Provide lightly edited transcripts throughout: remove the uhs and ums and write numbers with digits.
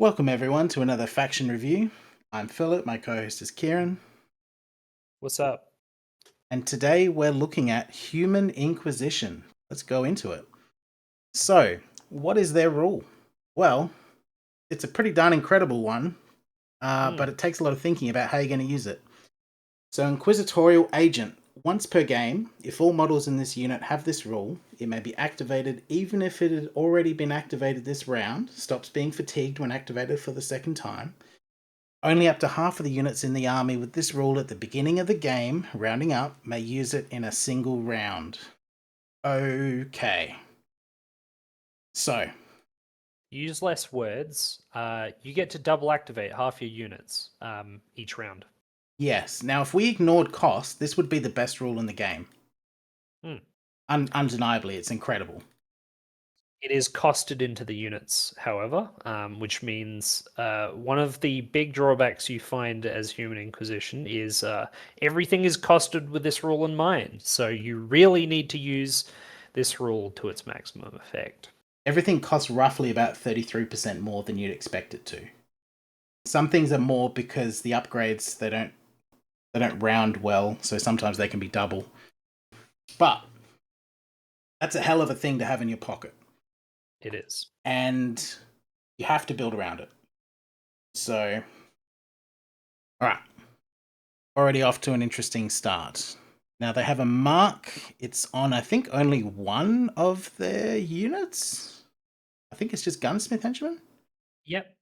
Welcome everyone to another faction review. I'm Philip, my co-host is Kieran, What's up? and today we're looking at Human Inquisition. Let's go into it. So, what is their rule? Well, it's a pretty darn incredible one, but it takes a lot of thinking about how you're going to use it. So, Inquisitorial Agent. Once per game, if all models in this unit have this rule, it may be activated even if it had already been activated this round, stops being fatigued when activated for the second time. Only up to half of the units in the army with this rule at the beginning of the game, rounding up, may use it in a single round. Okay. So, Use less words. You get to double activate half your units each round. yes. Now, if we ignored cost, this would be the best rule in the game. Hmm. Undeniably, it's incredible. It is costed into the units, however, which means one of the big drawbacks you find as Human Inquisition is everything is costed with this rule in mind. So you really need to use this rule to its maximum effect. Everything costs roughly about 33% more than you'd expect it to. Some things are more because the upgrades they don't round well, so sometimes they can be double. But that's a hell of a thing to have in your pocket. It is. And you have to build around it. So, all right, already off to an interesting start. Now they have a mark. It's on, I think, only one of their units. I think it's just Gunsmith Henchmen. Yep.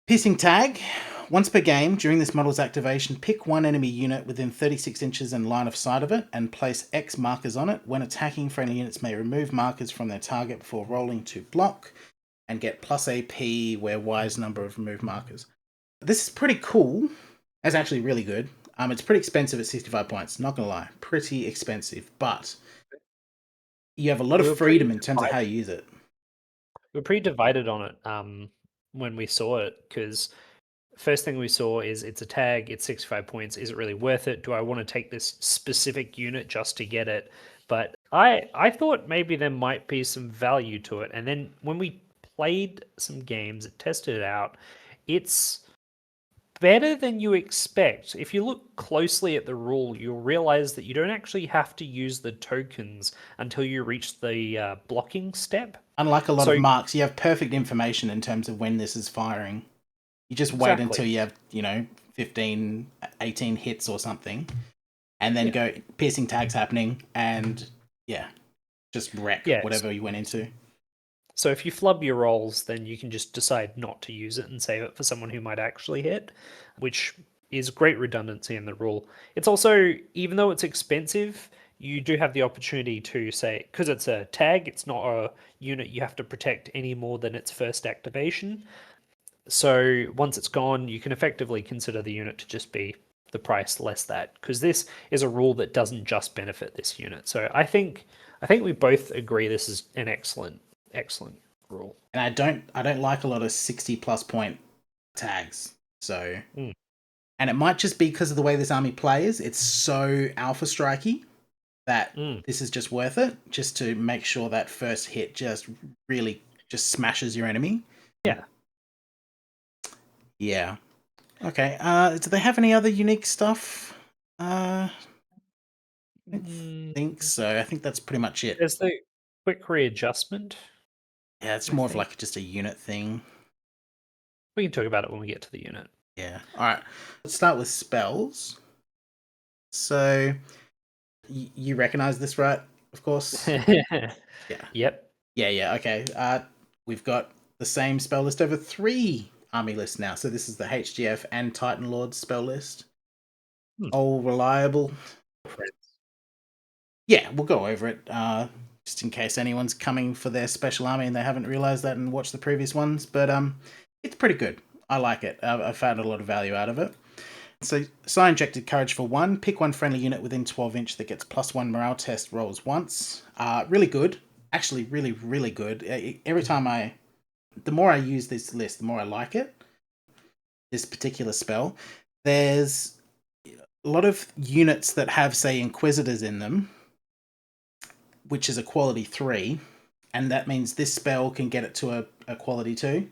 Piercing tag. Once per game, during this model's activation, pick one enemy unit within 36 inches and line of sight of it and place X markers on it. When attacking, friendly units may remove markers from their target before rolling to block and get plus AP where Y's number of removed markers. This is pretty cool. It's actually really good. It's pretty expensive at 65 points, not gonna lie. Pretty expensive, but you have a lot of freedom in terms of how you use it. We were pretty divided on it when we saw it, because first thing we saw is it's a tag, it's 65 points. Is it really worth it? Do I want to take this specific unit just to get it? But I thought maybe there might be some value to it. And then when we played some games, tested it out, it's better than you expect. If you look closely at the rule, you'll realize that you don't actually have to use the tokens until you reach the blocking step. Unlike a lot of marks, you have perfect information in terms of when this is firing. You just wait until you have, 15, 18 hits or something, and then go piercing tags happening, and just wreck whatever you went into. So if you flub your rolls, then you can just decide not to use it and save it for someone who might actually hit, which is great redundancy in the rule. It's also, even though it's expensive, you do have the opportunity to say, because it's a tag, it's not a unit you have to protect any more than its first activation. So once it's gone, you can effectively consider the unit to just be the price less that, because this is a rule that doesn't just benefit this unit. So I think we both agree this is an excellent rule. And I don't like a lot of 60+ point tags. So and it might just be because of the way this army plays. It's so alpha strikey that this is just worth it, just to make sure that first hit just really just smashes your enemy. Yeah. Okay. Do they have any other unique stuff? I don't think so. I think that's pretty much it. There's the quick readjustment. Yeah, it's more of like just a unit thing. We can talk about it when we get to the unit. Yeah. All right. Let's start with spells. So, you recognize this, right? Of course. Yeah. Yep. Yeah. Okay. We've got the same spell list over 3 army lists now. So this is the HGF and Titan Lord spell list. All reliable. Yeah, we'll go over it. Just in case anyone's coming for their special army and they haven't realized that and watched the previous ones. But it's pretty good. I like it. I've found a lot of value out of it. So, Psi Injected Courage for 1. Pick one friendly unit within 12 inch that gets +1 morale test rolls once. Really good. Actually, really, really good. Every time the more I use this list, the more I like it. This particular spell. There's a lot of units that have, say, Inquisitors in them, which is a quality 3, and that means this spell can get it to a quality 2.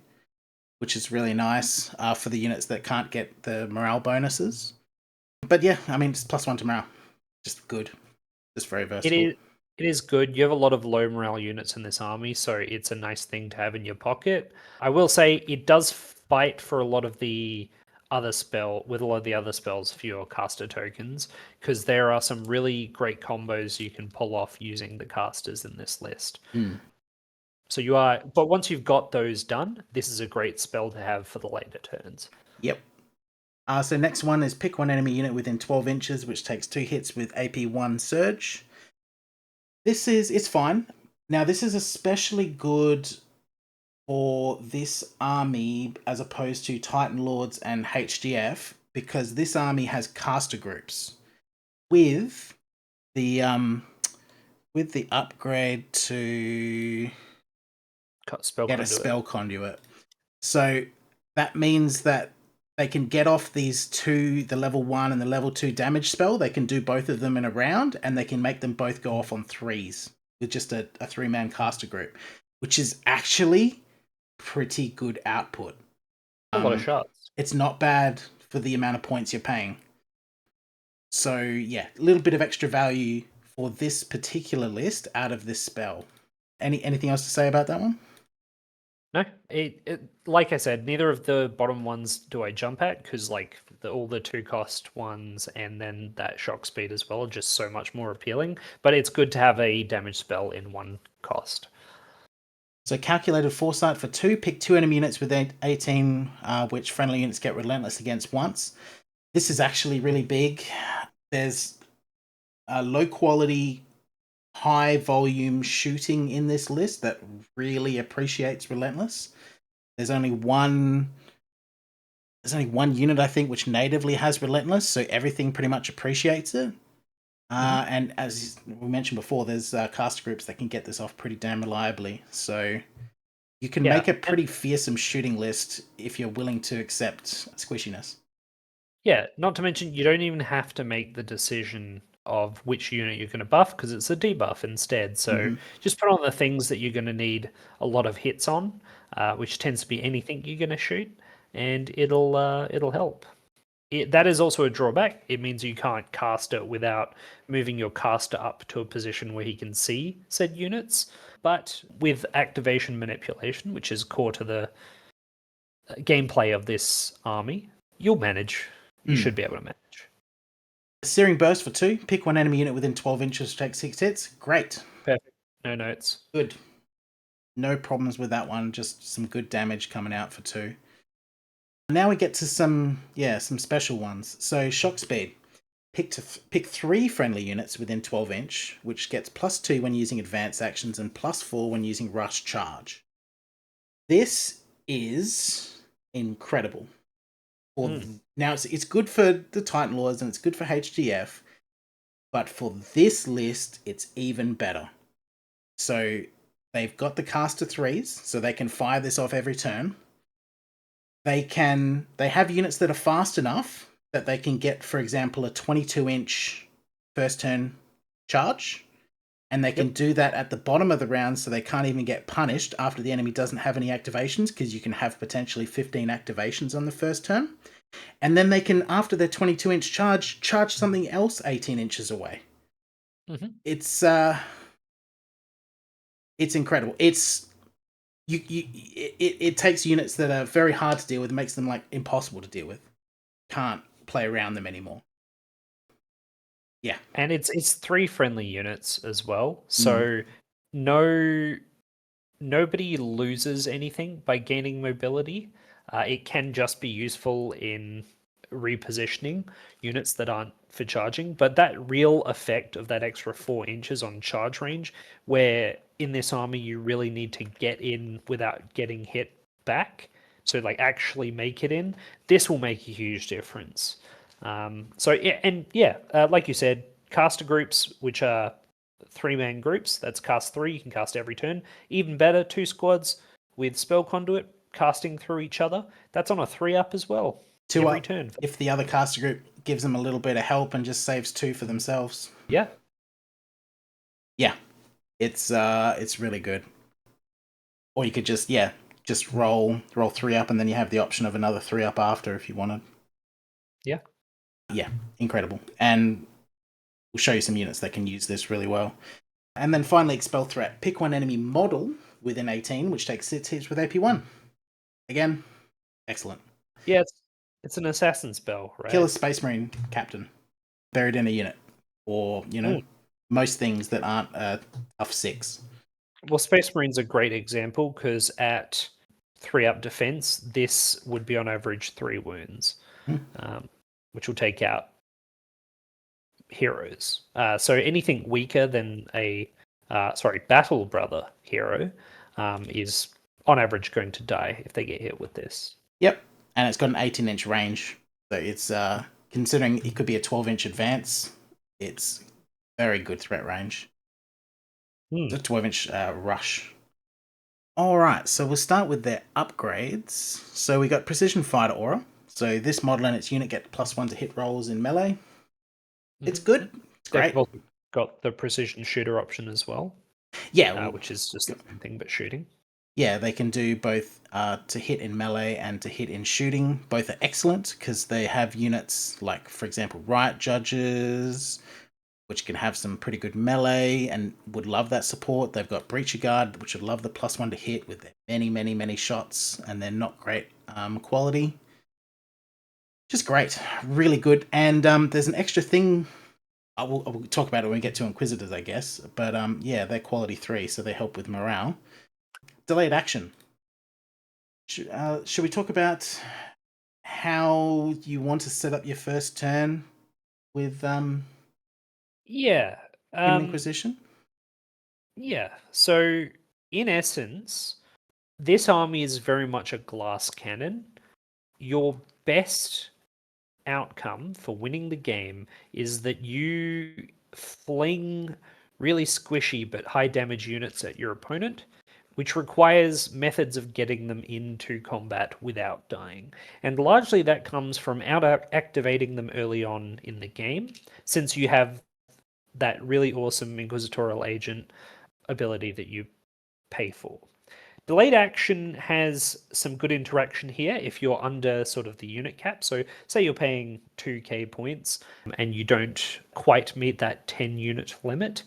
which is really nice for the units that can't get the morale bonuses. But yeah, I mean, it's +1 to morale. Just good. Just very versatile. It is good. You have a lot of low morale units in this army, so it's a nice thing to have in your pocket. I will say it does fight for a lot of the other spells for your caster tokens, because there are some really great combos you can pull off using the casters in this list. But once you've got those done, this is a great spell to have for the later turns. Yep. So next one is pick one enemy unit within 12 inches, which takes 2 hits with AP1 Surge. It's fine. Now, this is especially good for this army as opposed to Titan Lords and HDF, because this army has caster groups with the upgrade to get a spell conduit. So that means that they can get off these the level 1 and the level 2 damage spell. They can do both of them in a round, and they can make them both go off on 3s with just a 3-man caster group, which is actually pretty good output. A lot of shots. It's not bad for the amount of points you're paying. So yeah, a little bit of extra value for this particular list out of this spell. Anything else to say about that one? No, like I said, neither of the bottom ones do I jump at, because like all the 2-cost ones and then that shock speed as well are just so much more appealing. But it's good to have a damage spell in 1 cost. So calculated foresight for 2. Pick 2 enemy units with 18, which friendly units get relentless against once. This is actually really big. There's a low quality, high volume shooting in this list that really appreciates relentless. There's only one unit, I think, which natively has relentless, so everything pretty much appreciates it. And as we mentioned before, there's caster groups that can get this off pretty damn reliably. So you can make a pretty fearsome shooting list if you're willing to accept squishiness. Yeah, not to mention you don't even have to make the decision of which unit you're going to buff, because it's a debuff instead. So just put on the things that you're going to need a lot of hits on, which tends to be anything you're going to shoot, and it'll help. That is also a drawback. It means you can't cast it without moving your caster up to a position where he can see said units. But with activation manipulation, which is core to the gameplay of this army, you'll manage. You should be able to manage. Searing Burst for 2. Pick 1 enemy unit within 12 inches to take 6 hits. Great. Perfect. No notes. Good. No problems with that one. Just some good damage coming out for 2. Now we get to some special ones. So shock speed. Pick 3 friendly units within 12 inch, which gets +2 when using advanced actions and +4 when using rush charge. This is incredible. Now it's good for the Titan Lords and it's good for HGF, but for this list it's even better. So they've got the caster 3s, so they can fire this off every turn. They have units that are fast enough that they can get, for example, a 22-inch first turn charge, and they can do that at the bottom of the round, so they can't even get punished after the enemy doesn't have any activations, because you can have potentially 15 activations on the first turn. And then they can, after their 22-inch charge something else 18 inches away. It's incredible. It takes units that are very hard to deal with, makes them like impossible to deal with. Can't play around them anymore. Yeah. And it's 3 friendly units as well. So nobody loses anything by gaining mobility. It can just be useful in repositioning units that aren't for charging, but that real effect of that extra 4 inches on charge range, where in this army you really need to get in without getting hit back, so like actually make it in, this will make a huge difference. Like you said, caster groups, which are 3-man groups, that's cast 3, you can cast every turn. Even better, 2 squads with spell conduit casting through each other, that's on a 3-up as well. 2 every up turn. If the other caster group gives them a little bit of help and just saves 2 for themselves. Yeah. It's really good. Or you could just just roll 3 up, and then you have the option of another 3 up after if you wanted. Yeah. Yeah, incredible. And we'll show you some units that can use this really well. And then finally, Expel Threat. Pick one enemy model within 18, which takes 6 hits with AP1. Again, excellent. Yeah, it's an assassin spell, right? Kill a Space Marine captain buried in a unit. Or, most things that aren't tough 6. Well, Space Marine's a great example because at 3 up defense, this would be on average 3 wounds, which will take out heroes. So anything weaker than a Battle Brother hero is on average going to die if they get hit with this. Yep, and it's got an 18-inch range, so it's considering it could be a 12-inch advance, it's very good threat range. It's a 12-inch rush. All right, so we'll start with their upgrades. So we got Precision Fighter Aura. So this model and its unit get +1 to hit rolls in melee. It's good. It's great. They've also got the Precision Shooter option as well. Yeah, which is just the same thing but shooting. Yeah, they can do both to hit in melee and to hit in shooting. Both are excellent because they have units like, for example, Riot Judges, which can have some pretty good melee and would love that support. They've got Breacher Guard, which would love the +1 to hit with their many shots, and they're not great quality. Just great. Really good. And there's an extra thing. I will talk about it when we get to Inquisitors, I guess. But yeah, they're quality 3, so they help with morale. Delayed action. Should we talk about how you want to set up your first turn with Inquisition? Yeah. So in essence, this army is very much a glass cannon. Your best outcome for winning the game is that you fling really squishy but high damage units at your opponent, which requires methods of getting them into combat without dying. And largely that comes from activating them early on in the game, since you have that really awesome Inquisitorial Agent ability that you pay for. Delayed action has some good interaction here if you're under sort of the unit cap. So say you're paying 2k points and you don't quite meet that 10 unit limit.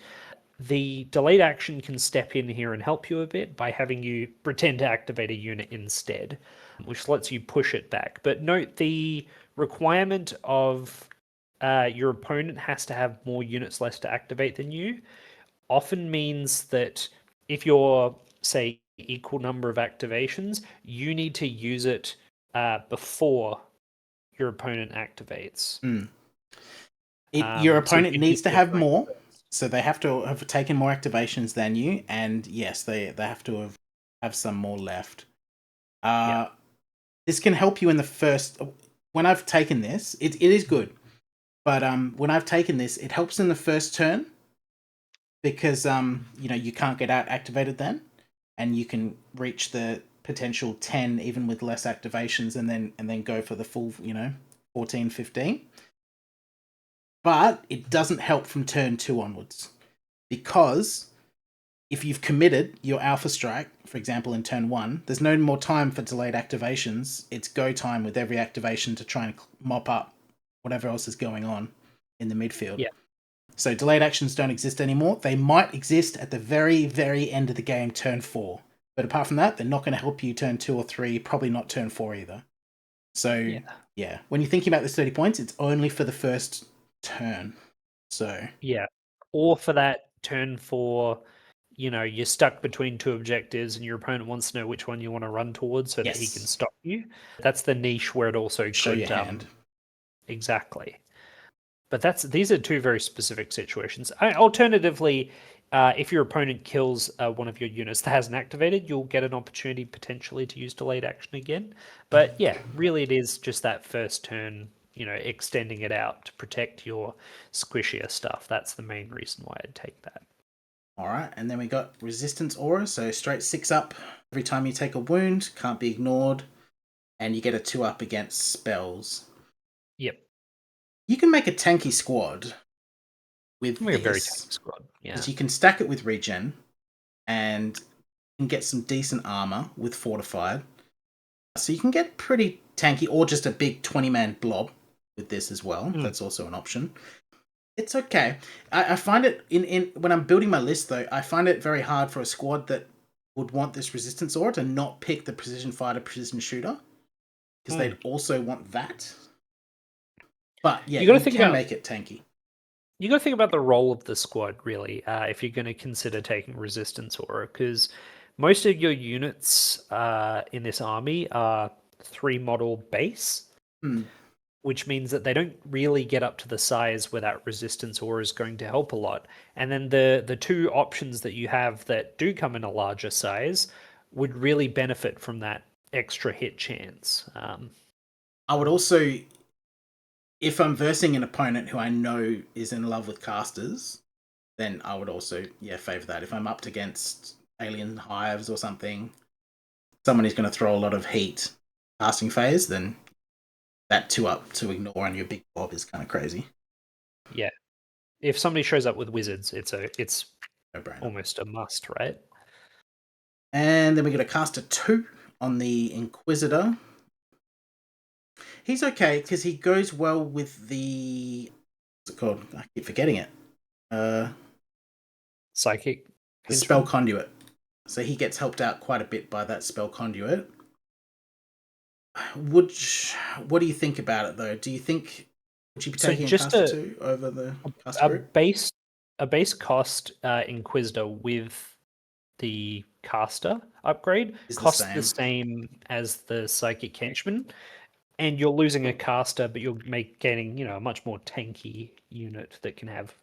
The delayed action can step in here and help you a bit by having you pretend to activate a unit instead, which lets you push it back. But note the requirement of your opponent has to have more units less to activate than you often means that if you're, say, equal number of activations, you need to use it before your opponent activates. Your opponent needs to have more, so they have to have taken more activations than you, and yes, they have to have some more left. This can help you in the first. When I've taken this, it is good, but when I've taken this, it helps in the first turn because you can't get out activated then, and you can reach the potential 10 even with less activations, and then go for the full 14, 15. But it doesn't help from turn 2 onwards, because if you've committed your Alpha Strike, for example, in turn 1, there's no more time for delayed activations. It's go time with every activation to try and mop up whatever else is going on in the midfield. Yeah. So delayed actions don't exist anymore. They might exist at the very, very end of the game, turn 4. But apart from that, they're not going to help you turn 2 or 3, probably not turn 4 either. So, yeah. When you're thinking about this 30 points, it's only for the first turn. So or for that turn 4, you're stuck between 2 objectives and your opponent wants to know which one you want to run towards so that he can stop you. That's the niche where it also show could your hand. Exactly. But these are 2 very specific situations. Alternatively, if your opponent kills one of your units that hasn't activated, you'll get an opportunity potentially to use delayed action again. But yeah, really it is just that first turn, extending it out to protect your squishier stuff. That's the main reason why I'd take that. All right, and then we got Resistance Aura, so straight 6 up. Every time you take a wound, can't be ignored, and you get a 2 up against spells. Yep. You can make a tanky squad with a very tanky squad, yeah. Because you can stack it with regen, and can get some decent armor with fortified. So you can get pretty tanky, or just a big 20-man blob with this as well. That's also an option. It's okay. I find it in when I'm building my list though, I find it very hard for a squad that would want this resistance aura to not pick the precision fighter, precision shooter, because they'd also want that. But yeah, you can make it tanky. You got to think about the role of the squad, really, if you're going to consider taking resistance aura, because most of your units in this army are 3-model base, which means that they don't really get up to the size where that resistance aura is going to help a lot. And then the two options that you have that do come in a larger size would really benefit from that extra hit chance. I would also, if I'm versing an opponent who I know is in love with casters, then I would also, favour that. If I'm up against alien hives or something, someone who's going to throw a lot of heat casting phase, then that 2-up to ignore on your big bob is kind of crazy. Yeah. If somebody shows up with wizards, it's almost a must, right? And then we get a caster 2 on the Inquisitor. He's okay because he goes well with the, what's it called? I keep forgetting it. Psychic. Spell conduit. So he gets helped out quite a bit by that spell conduit. What do you think about it though? Do you think would you be taking a caster 2 over the caster group? A base cost Inquisitor with the caster upgrade costs the same as the Psychic Henchman, and you're losing a caster, but you're gaining a much more tanky unit that can have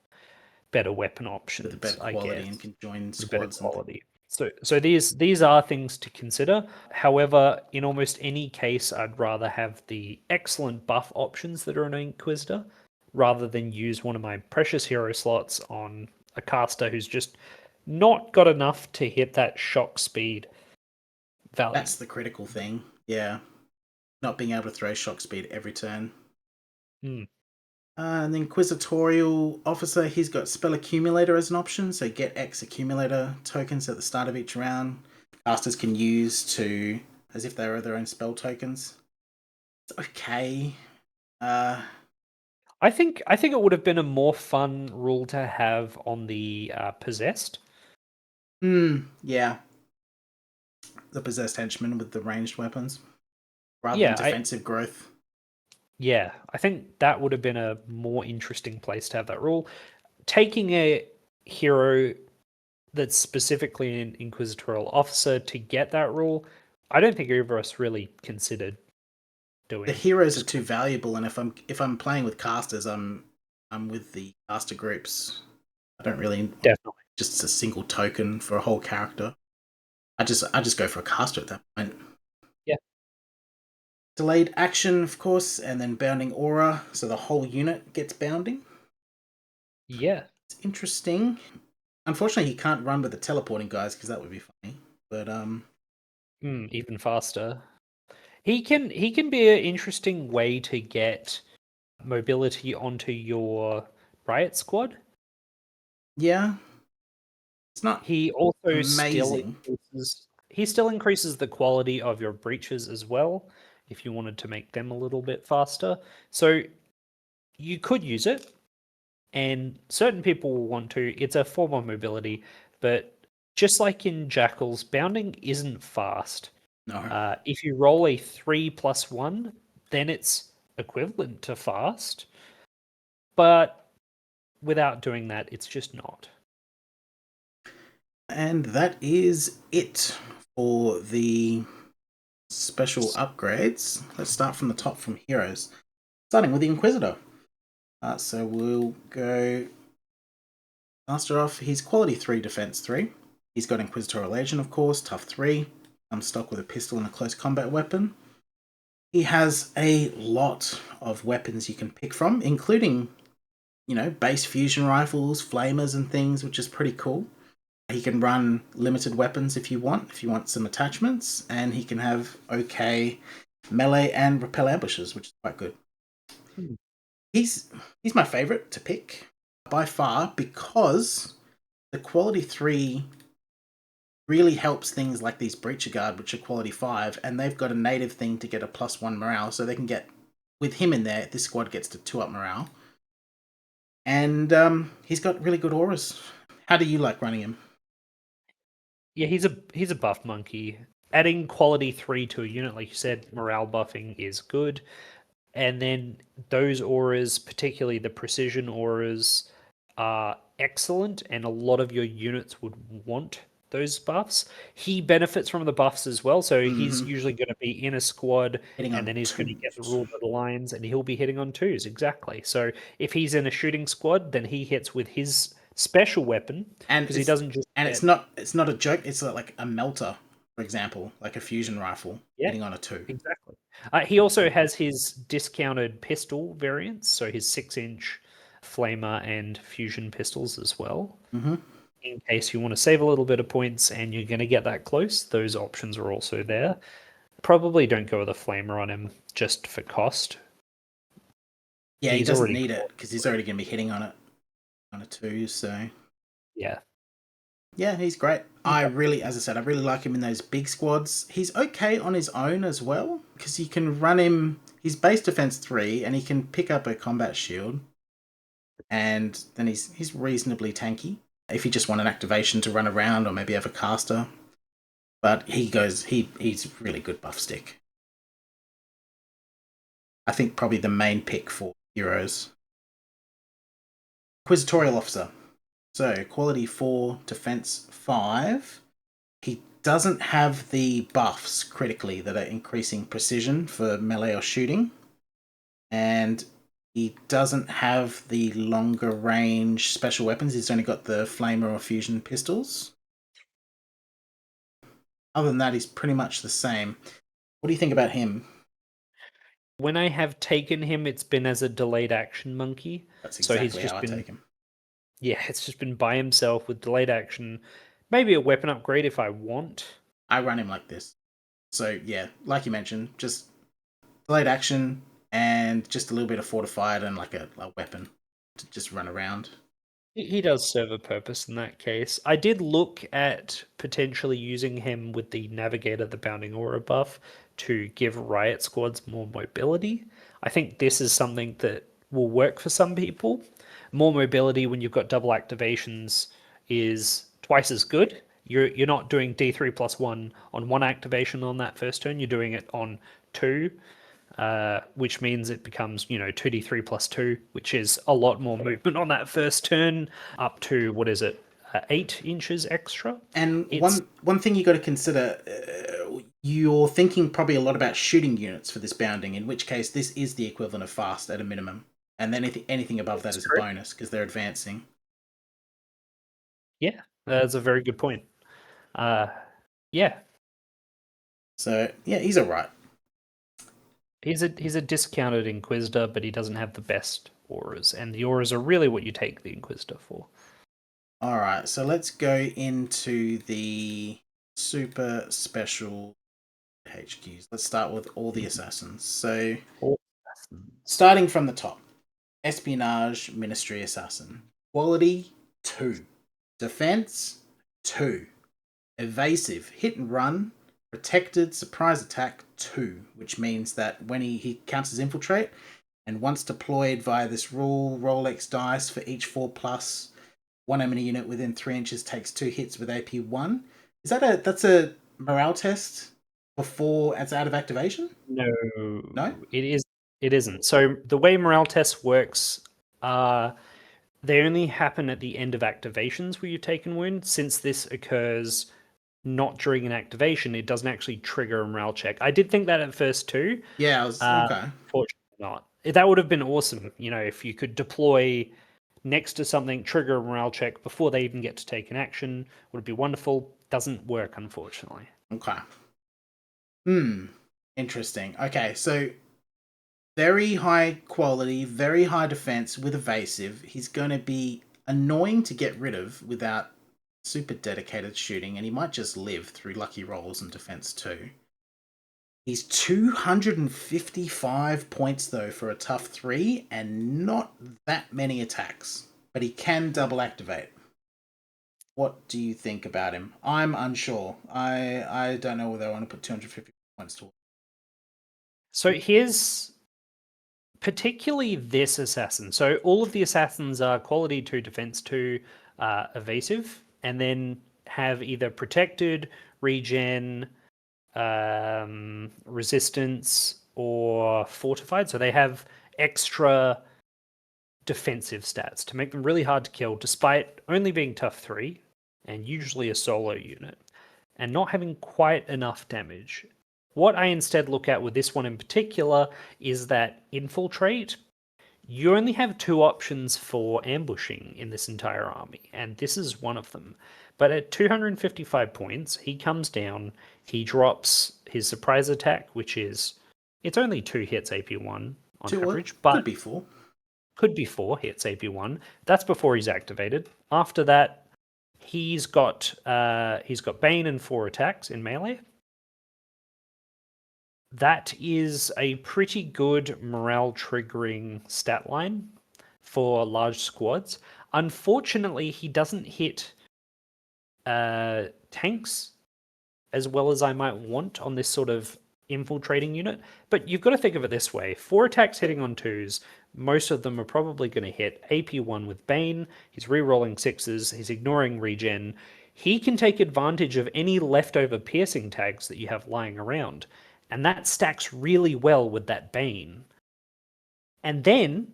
better weapon options, with better quality, and can join squads. Quality. So these are things to consider. However, in almost any case, I'd rather have the excellent buff options that are in an Inquisitor rather than use one of my precious hero slots on a caster who's just not got enough to hit that shock speed value. That's the critical thing. Yeah. Not being able to throw shock speed every turn. And the Inquisitorial Officer, he's got Spell Accumulator as an option, so get X Accumulator tokens at the start of each round. Casters can use to, as if they were their own spell tokens. It's okay. I think it would have been a more fun rule to have on the Possessed. Yeah. The Possessed Henchmen with the ranged weapons. Rather than defensive growth. Yeah, I think that would have been a more interesting place to have that rule. Taking a hero that's specifically an Inquisitorial Officer to get that rule, I don't think either of us really considered doing. The heroes are too valuable, and if I'm playing with casters, I'm with the caster groups. I don't really just a single token for a whole character. I just go for a caster at that point. Yeah. Delayed action, of course, and then bounding aura, so the whole unit gets bounding. Yeah. It's interesting. Unfortunately, he can't run with the teleporting guys because that would be funny. But even faster. He can be an interesting way to get mobility onto your Riot squad. Yeah. It's not He also amazing. still increases the quality of your breaches as well, if you wanted to make them a little bit faster. So you could use it, and certain people will want to. It's a form of mobility, but just like in Jackals, bounding isn't fast. No. If you roll a 3+1, then it's equivalent to fast. But without doing that, it's just not. And that is it for the special upgrades. Let's start from the top, from heroes. Starting with the Inquisitor. So we'll go Master off. He's quality 3, defense 3. He's got Inquisitorial Agent, of course, tough 3. I'm stuck with a pistol and a close combat weapon. He has a lot of weapons you can pick from, including, base fusion rifles, flamers and things, which is pretty cool. He can run limited weapons if you want some attachments, and he can have okay melee and repel ambushes, which is quite good. He's my favorite to pick by far because the quality 3 really helps things like these Breacher Guard, which are quality 5, and they've got a native thing to get a +1 morale, so they can get, with him in there, this squad gets to 2 up morale. And he's got really good auras. How do you like running him? Yeah, he's a buff monkey. Adding quality 3 to a unit, like you said, morale buffing is good. And then those auras, particularly the precision auras, are excellent, and a lot of your units would want those buffs. He benefits from the buffs as well, so he's usually going to be in a squad, Hitting and on then he's going to get the 2s. rule of the lines, and he'll be hitting on 2s, exactly. So if he's in a shooting squad, then he hits with his special weapon, And because he doesn't just it's not a joke. It's like a melter, for example, like a fusion rifle hitting on a 2. exactly. He also has his discounted pistol variants, so his 6-inch flamer and fusion pistols as well. Mm-hmm. In case you want to save a little bit of points and you're going to get that close, those options are also there. Probably don't go with a flamer on him just for cost. Yeah, he doesn't need it because he's already going to be hitting on a 2, so yeah. Yeah, he's great. As I said, I really like him in those big squads. He's okay on his own as well, because you can run him. He's base defense 3, and he can pick up a combat shield, and then he's reasonably tanky if you just want an activation to run around or maybe have a caster. But he's really good buff stick. I think probably the main pick for heroes. Inquisitorial Officer. So, quality 4, defense 5. He doesn't have the buffs critically that are increasing precision for melee or shooting. And he doesn't have the longer range special weapons. He's only got the flamer or fusion pistols. Other than that, he's pretty much the same. What do you think about him? When I have taken him, it's been as a delayed action monkey. That's So he's exactly just how I been, take him. yeah, it's just been by himself with delayed action. Maybe a weapon upgrade if I want. I run him like this. So, yeah, like you mentioned, just delayed action and just a little bit of fortified and like a weapon to just run around. He does serve a purpose in that case. I did look at potentially using him with the Navigator, the Bounding Aura buff, to give Riot squads more mobility. I think this is something that will work for some people. More mobility when you've got double activations is twice as good. You're not doing D3+1 on one activation on that first turn, you're doing it on 2. Which means it becomes, 2d3 plus 2, which is a lot more movement on that first turn, up to, 8 inches extra. And one thing you got to consider, you're thinking probably a lot about shooting units for this bounding, in which case this is the equivalent of fast at a minimum. And then anything above that is a bonus because they're advancing. Yeah, that's a very good point. Yeah. So, yeah, he's alright. He's a discounted Inquisitor, but he doesn't have the best auras, and the auras are really what you take the Inquisitor for. Alright, so let's go into the super special HQs. Let's start with all the assassins. So, starting from the top, Espionage Ministry Assassin. Quality 2. Defense 2. Evasive, hit and run, protected, surprise attack 2, which means that when he counts as infiltrate, and once deployed via this rule, roll X dice for each 4+. One enemy unit within 3 inches takes 2 hits with AP 1. That's a morale test before it's out of activation? No, No, it isn't. So the way morale tests works, they only happen at the end of activations where you've taken wound. Since this occurs not during an activation, it doesn't actually trigger a morale check. I did think that at first too. Yeah, I was okay. Fortunately not. That would have been awesome, if you could deploy next to something, trigger a morale check before they even get to take an action. Would be wonderful. Doesn't work, unfortunately. Okay. Interesting. Okay, so very high quality, very high defense with evasive. He's going to be annoying to get rid of without super dedicated shooting, and he might just live through lucky rolls and defense too. He's 255 points though for a tough 3 and not that many attacks, but he can double activate. What do you think about him? I'm unsure. I don't know whether I want to put 250 points towards. So here's particularly this assassin. So all of the assassins are quality 2, defense 2, evasive, and then have either protected, regen, resistance, or fortified. So they have extra defensive stats to make them really hard to kill, despite only being tough 3 and usually a solo unit, and not having quite enough damage. What I instead look at with this one in particular is that infiltrate. You only have 2 options for ambushing in this entire army, and this is one of them. But at 255 points, he comes down, he drops his surprise attack, which is, it's only 2 hits AP1 on Two, average, could but be 4. could be 4 hits AP1. That's before he's activated. After that, he's got Bane and 4 attacks in melee. That is a pretty good morale triggering stat line for large squads. Unfortunately, he doesn't hit tanks as well as I might want on this sort of infiltrating unit. But you've got to think of it this way: 4 attacks hitting on 2s, most of them are probably going to hit. AP1 with Bane, he's re-rolling 6s, he's ignoring regen. He can take advantage of any leftover piercing tags that you have lying around. And that stacks really well with that Bane. And then,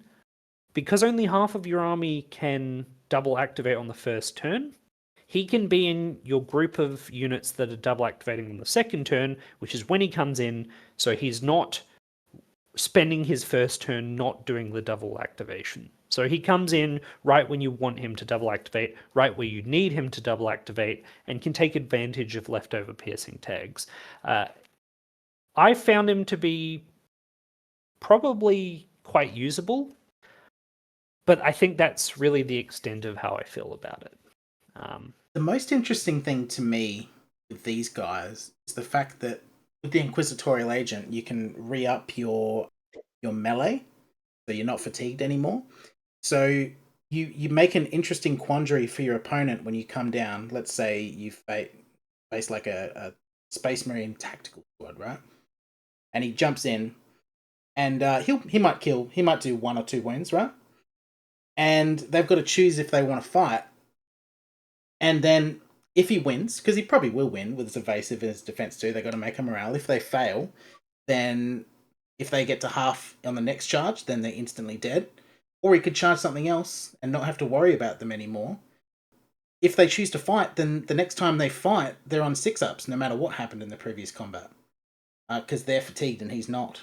because only half of your army can double activate on the first turn, he can be in your group of units that are double activating on the second turn, which is when he comes in, so he's not spending his first turn not doing the double activation. So he comes in right when you want him to double activate, right where you need him to double activate, and can take advantage of leftover piercing tags. I found him to be probably quite usable, but I think that's really the extent of how I feel about it. The most interesting thing to me with these guys is the fact that with the Inquisitorial Agent, you can re-up your melee, so you're not fatigued anymore. So you make an interesting quandary for your opponent when you come down. Let's say you face like a Space Marine tactical squad, right? And he jumps in, and he might kill. He might do 1 or 2 wounds, right? And they've got to choose if they want to fight. And then if he wins, because he probably will win with his evasive and his defense too, they've got to make a morale. If they fail, then if they get to half on the next charge, then they're instantly dead. Or he could charge something else and not have to worry about them anymore. If they choose to fight, then the next time they fight, they're on 6-ups, no matter what happened in the previous combat. Because they're fatigued and he's not.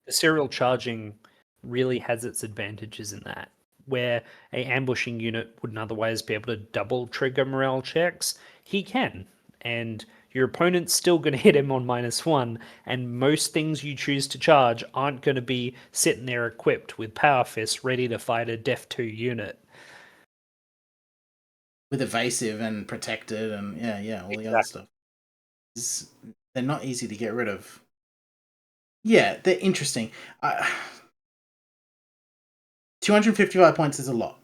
The serial charging really has its advantages in that, where a ambushing unit wouldn't otherwise be able to double trigger morale checks, he can. And your opponent's still going to hit him on -1, and most things you choose to charge aren't going to be sitting there equipped with Power Fists ready to fight a Def 2 unit. With evasive and protected and all the other stuff. They're not easy to get rid of. Yeah, they're interesting. 255 points is a lot.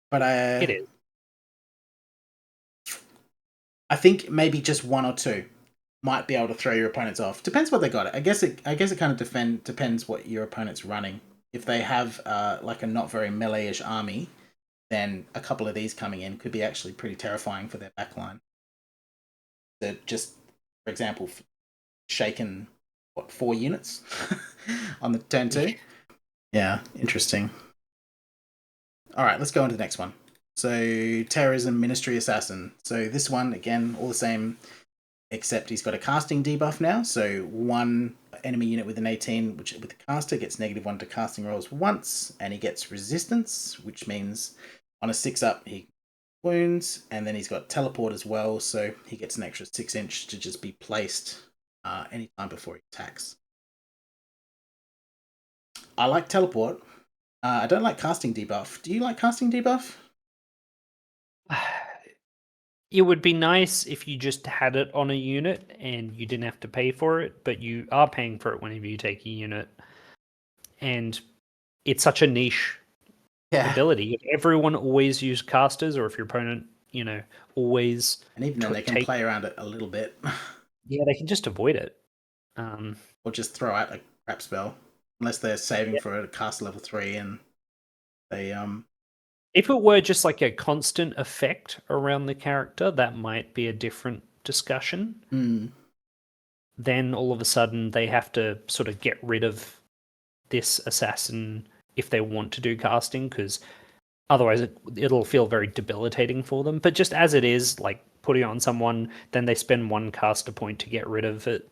But It is. I think maybe just 1 or 2 might be able to throw your opponents off. Depends what they got. I guess it kind of depends what your opponent's running. If they have like a not very melee-ish army, then a couple of these coming in could be actually pretty terrifying for their backline. They're just, for example, shaken 4 units on the turn 2. Yeah, interesting. All right, let's go on to the next one. So, Terrorism Ministry Assassin. So this one, again, all the same, except he's got a casting debuff now. So 1 enemy unit with an 18, which with the caster, gets -1 to casting rolls once, and he gets resistance, which means on a 6-up, he wounds, and then he's got teleport as well, so he gets an extra 6-inch to just be placed anytime before he attacks. I like teleport. I don't like casting debuff. Do you like casting debuff? It would be nice if you just had it on a unit and you didn't have to pay for it, but you are paying for it whenever you take a unit. And it's such a niche Yeah. ability. If everyone always used casters, or if your opponent, always And even then, they can play around it a little bit. Yeah, they can just avoid it. Or just throw out a crap spell. Unless they're saving for a cast level 3 and they If it were just like a constant effect around the character, that might be a different discussion. Then all of a sudden they have to sort of get rid of this assassin if they want to do casting, because otherwise it'll feel very debilitating for them. But just as it is, like putting it on someone, then they spend one caster point to get rid of it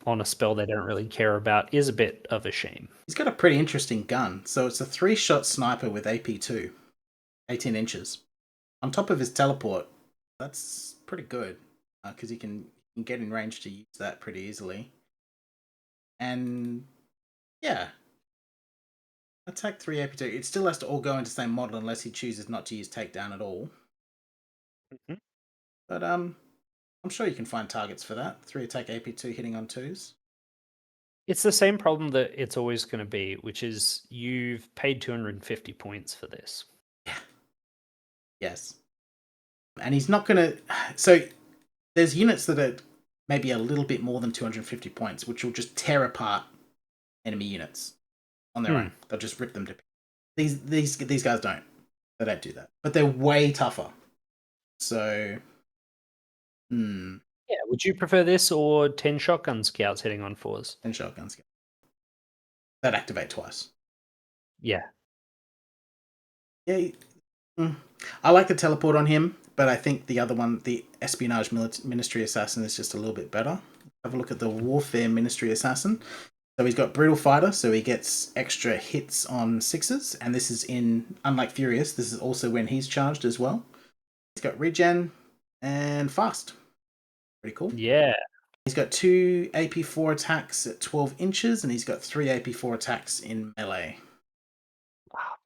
on a spell they don't really care about, is a bit of a shame. He's got a pretty interesting gun. So it's a 3-shot sniper with AP2, 18 inches. On top of his teleport, that's pretty good because he can get in range to use that pretty easily. And yeah, attack 3 AP2. It still has to all go into the same model unless he chooses not to use takedown at all. But I'm sure you can find targets for that. 3 attack AP2 hitting on 2s. It's the same problem that it's always going to be, which is you've paid 250 points for this. Yeah. Yes. And he's not going to... So there's units that are maybe a little bit more than 250 points, which will just tear apart enemy units on their own. They'll just rip them to pieces. These guys don't. They don't do that. But they're way tougher. So... Yeah, would you prefer this or 10 shotgun scouts hitting on 4s? 10 shotgun scouts. That activate twice. Yeah. Yeah. I like the teleport on him, but I think the other one, the Espionage Ministry Assassin, is just a little bit better. Have a look at the Warfare Ministry Assassin. So he's got Brutal Fighter, so he gets extra hits on 6s, and this is unlike Furious, this is also when he's charged as well. He's got Regen and Fast. Pretty cool. Yeah. He's got 2 AP4 attacks at 12 inches, and he's got 3 AP4 attacks in melee.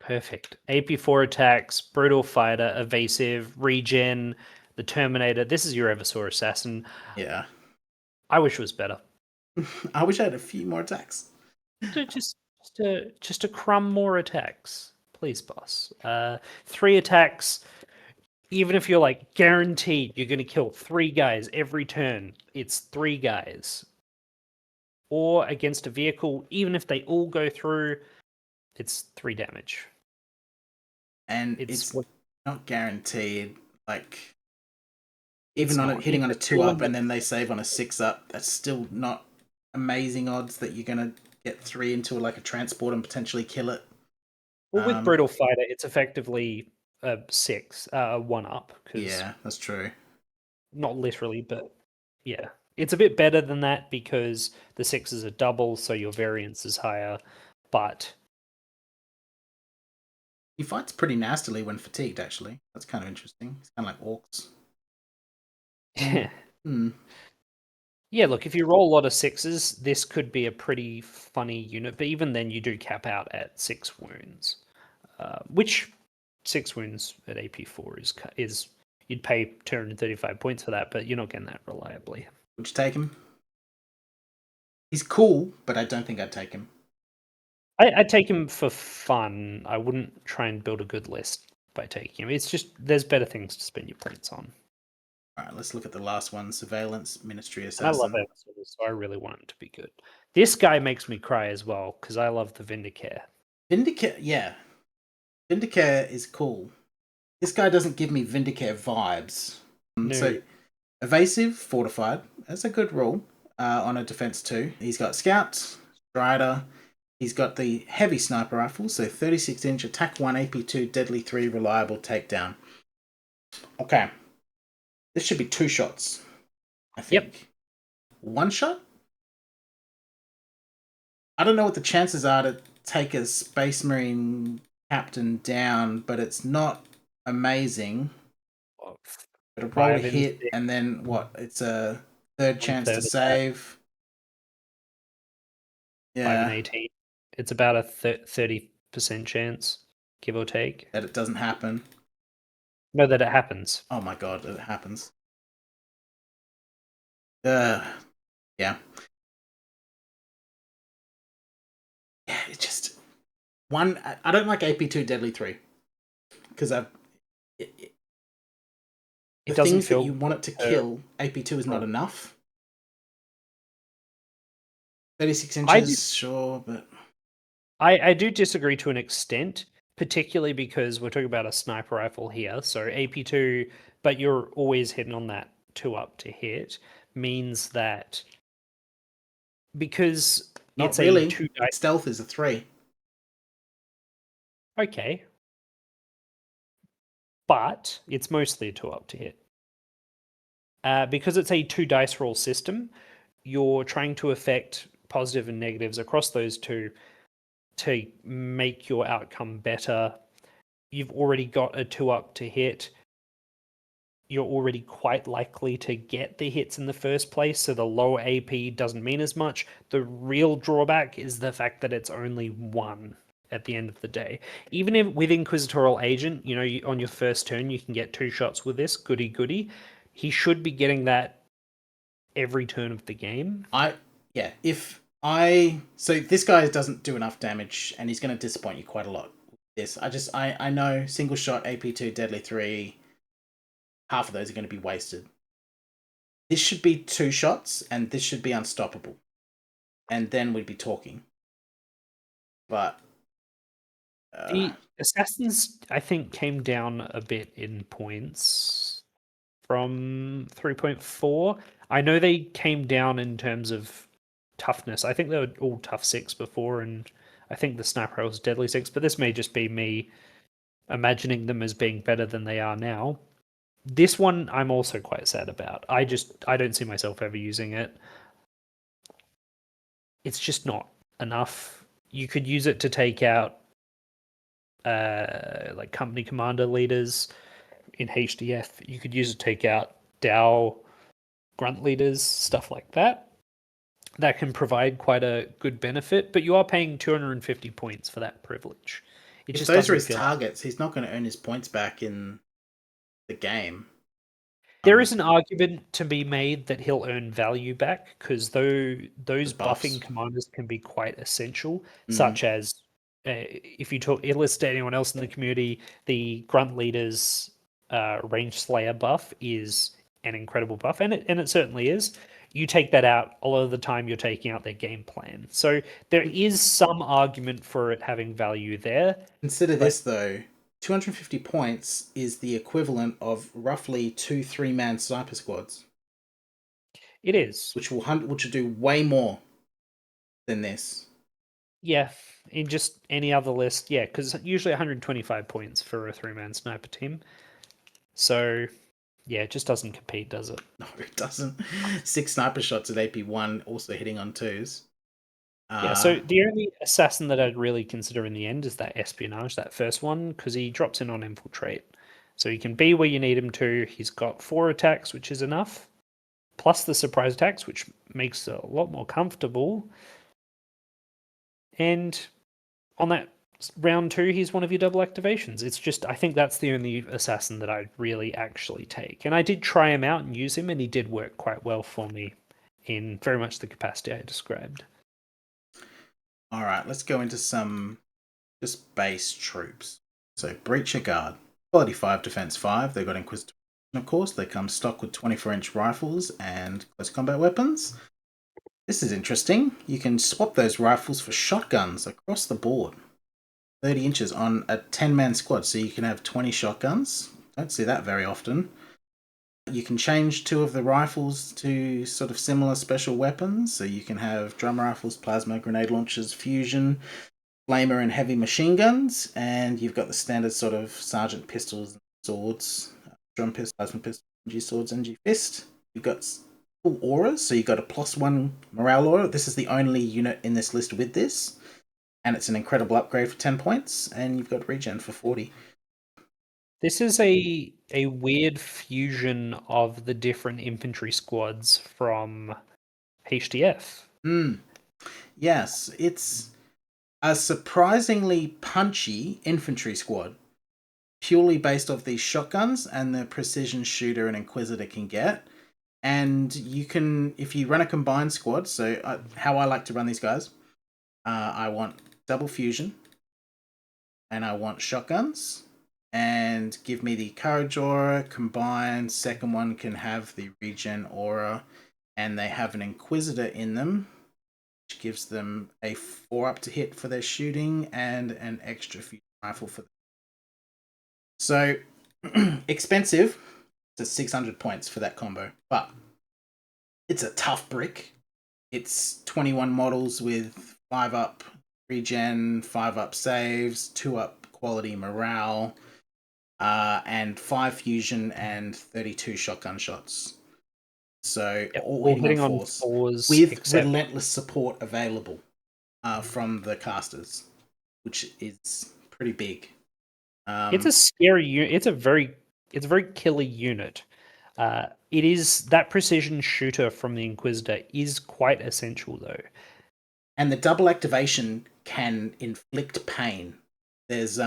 Perfect. AP4 attacks, Brutal Fighter, Evasive, Regen, the Terminator. This is your Eversaw Assassin. Yeah. I wish it was better. I wish I had a few more attacks. Just a crumb more attacks. Please, boss. 3 attacks. Even if you're like guaranteed you're going to kill 3 guys every turn, it's 3 guys. Or against a vehicle, even if they all go through, it's 3 damage. And it's not guaranteed. Like, even on it hitting on a 2-up and then they save on a 6-up, that's still not amazing odds that you're going to get 3 into like a transport and potentially kill it. Well, with Brutal Fighter, it's effectively a 6, 1-up. Yeah, that's true. Not literally, but yeah. It's a bit better than that because the 6 is a double, so your variance is higher, but... He fights pretty nastily when fatigued, actually. That's kind of interesting. He's kind of like orcs. Yeah, look, if you roll a lot of 6s, this could be a pretty funny unit, but even then you do cap out at 6 wounds. Which 6 wounds at AP4 is you'd pay 235 points for that, but you're not getting that reliably. Would you take him? He's cool, but I don't think I'd take him. I'd take him for fun. I wouldn't try and build a good list by taking him. It's just, there's better things to spend your points on. Alright, let's look at the last one. Surveillance, Ministry Assassin. And I love Eversaw, so I really want him to be good. This guy makes me cry as well, because I love the Vindicare. Vindicare, yeah. Vindicare is cool. This guy doesn't give me Vindicare vibes. No. So, Evasive, Fortified. That's a good roll on a Defense 2. He's got Scout, Strider. He's got the Heavy Sniper Rifle, so 36-inch, Attack 1, AP2, Deadly 3, Reliable Takedown. Okay. This should be 2 shots, I think. Yep. 1 shot? I don't know what the chances are to take a Space Marine captain down, but it's not amazing. But a roll hit, and then what? It's a 3rd chance to save. Yeah. 5 and 18. It's about a 30% chance, give or take. That it doesn't happen. No, that it happens. Oh my god, it happens. Yeah. Yeah, it just... One, I don't like AP2 Deadly 3 because the It doesn't things that feel you want it to kill, AP2 is not enough. 36 inches, sure, but I do disagree to an extent, particularly because we're talking about a sniper rifle here. So AP2, but you're always hitting on that 2 up to hit, means that because not it's really. a 2 dice. Stealth is a 3. Okay. But it's mostly a 2 up to hit. Because it's a 2 dice roll system, you're trying to affect positive and negatives across those two to make your outcome better. You've already got a 2 up to hit. You're already quite likely to get the hits in the first place, so the low AP doesn't mean as much. The real drawback is the fact that it's only 1 at the end of the day. Even if with Inquisitorial Agent, on your first turn you can get 2 shots with this, goody goody. He should be getting that every turn of the game. So this guy doesn't do enough damage, and he's going to disappoint you quite a lot. I know single shot AP2 Deadly 3, half of those are going to be wasted. This should be 2 shots, and this should be unstoppable, and then we'd be talking. But the assassins, I think, came down a bit in points from 3.4. I know they came down in terms of toughness. I think they were all tough 6 before, and I think the sniper was deadly 6, but this may just be me imagining them as being better than they are now. This one I'm also quite sad about. I don't see myself ever using it. It's just not enough. You could use it to take out like company commander leaders in HDF. You could use it to take out DAO grunt leaders, stuff like that. That can provide quite a good benefit, but you are paying 250 points for that privilege. If those are his targets, he's not going to earn his points back in the game. There is an argument to be made that he'll earn value back, because those buffing commanders can be quite essential, such as if you list to anyone else in the community, the grunt leader's range slayer buff is an incredible buff, and it certainly is. You take that out, a lot of the time you're taking out their game plan. So there is some argument for it having value there. Consider this though. 250 points is the equivalent of roughly 2 3-man sniper squads. It is. Which will do way more than this. Yeah, in just any other list, yeah, because usually 125 points for a 3-man sniper team. So, yeah, it just doesn't compete, does it? No, it doesn't. 6 sniper shots at AP1, also hitting on 2s. Yeah, so the only assassin that I'd really consider in the end is that Espionage, that first one, because he drops in on Infiltrate. So he can be where you need him to. He's got 4 attacks, which is enough, plus the surprise attacks, which makes it a lot more comfortable. And on that round 2, he's one of your double activations. It's just, I think that's the only assassin that I'd really actually take. And I did try him out and use him, and he did work quite well for me in very much the capacity I described. All right, let's go into some just base troops. So Breacher Guard, quality 5, defense 5. They've got Inquisition, of course. They come stock with 24-inch rifles and close combat weapons. This is interesting. You can swap those rifles for shotguns across the board. 30 inches on a 10-man squad, so you can have 20 shotguns. Don't see that very often. You can change 2 of the rifles to sort of similar special weapons, so you can have drum rifles, plasma, grenade launchers, fusion, flamer, and heavy machine guns, and you've got the standard sort of sergeant pistols and swords, drum pistol, plasma pistol, NG swords, NG fist. You've got cool auras, so you've got a +1 morale aura. This is the only unit in this list with this, and it's an incredible upgrade for 10 points, and you've got regen for 40. This is a weird fusion of the different infantry squads from HDF. Yes, it's a surprisingly punchy infantry squad, purely based off these shotguns and the precision shooter an Inquisitor can get. And you can, if you run a combined squad, so how I like to run these guys, I want double fusion, and I want shotguns. And give me the Courage Aura combined. Second one can have the Regen Aura, and they have an Inquisitor in them, which gives them a 4-up to hit for their shooting and an extra fusion rifle for them. So, expensive. It's 600 points for that combo, but it's a tough brick. It's 21 models with 5-up regen, 5-up saves, 2-up quality morale, and 5 fusion and 32 shotgun shots. So all hitting on fours with except relentless support available from the casters, which is pretty big. It's a scary unit. It's a very killer unit. It is that precision shooter from the Inquisitor is quite essential though. And the double activation can inflict pain. There's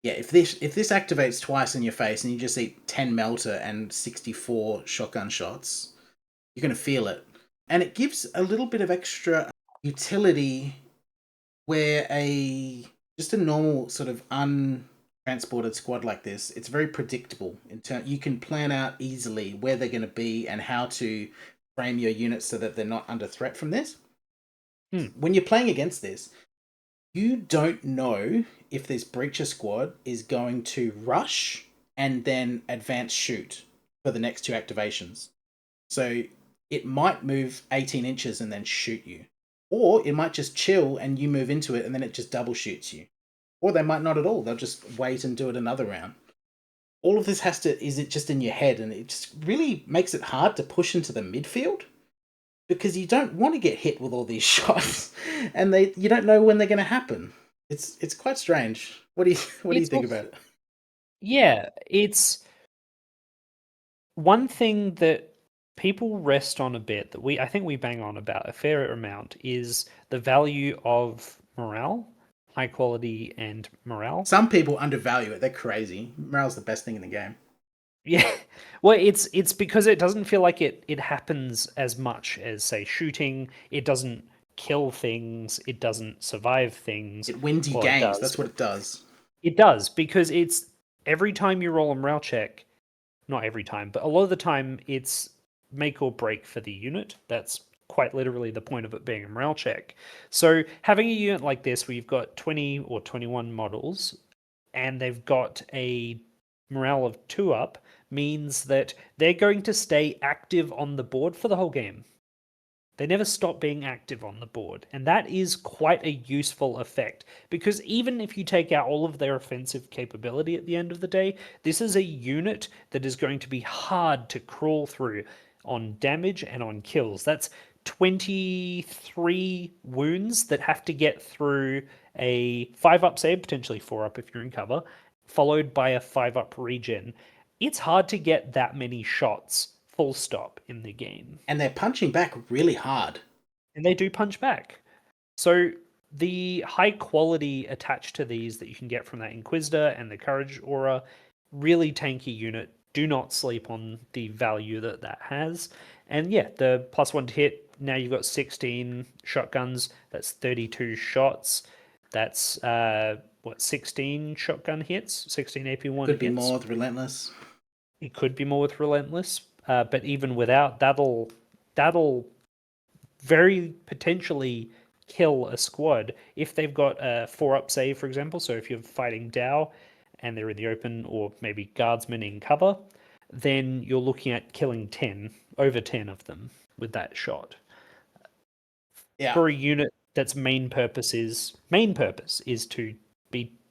if this activates twice in your face and you just eat 10 melter and 64 shotgun shots, you're going to feel it. And it gives a little bit of extra utility where just a normal sort of untransported squad like this, it's very predictable. You can plan out easily where they're going to be and how to frame your units so that they're not under threat from this. When you're playing against this, you don't know if this Breacher squad is going to rush and then advance shoot for the next 2 activations. So it might move 18 inches and then shoot you. Or it might just chill and you move into it and then it just double shoots you. Or they might not at all. They'll just wait and do it another round. All of this is it just in your head, and it just really makes it hard to push into the midfield because you don't want to get hit with all these shots and you don't know when they're going to happen. It's quite strange. What do you think about it? Yeah, it's one thing that people rest on a bit that I think we bang on about a fair amount is the value of morale, high quality and morale. Some people undervalue it. They're crazy. Morale's the best thing in the game. Yeah, well, it's because it doesn't feel like it happens as much as, say, shooting. It doesn't kill things. It doesn't survive things. It wins you games. That's what it does. It does, because it's every time you roll a morale check, not every time, but a lot of the time, it's make or break for the unit. That's quite literally the point of it being a morale check. So having a unit like this where you've got 20 or 21 models and they've got a morale of 2-up means that they're going to stay active on the board for the whole game. They never stop being active on the board, and that is quite a useful effect, because even if you take out all of their offensive capability at the end of the day, this is a unit that is going to be hard to crawl through on damage and on kills. That's 23 wounds that have to get through a 5-up save, potentially 4-up if you're in cover, followed by a 5-up regen. It's hard to get that many shots full stop in the game. And they're punching back really hard. And they do punch back. So the high quality attached to these that you can get from that Inquisitor and the Courage Aura, really tanky unit. Do not sleep on the value that has. And yeah, the +1 to hit, now you've got 16 shotguns. That's 32 shots. That's 16 shotgun hits, 16 AP1 hits. Could be more with Relentless. It could be more with Relentless, but even without, that'll very potentially kill a squad if they've got a 4-up save, for example. So if you're fighting Dow and they're in the open, or maybe guardsmen in cover, then you're looking at killing over 10 of them with that shot. Yeah. For a unit that's main purpose is to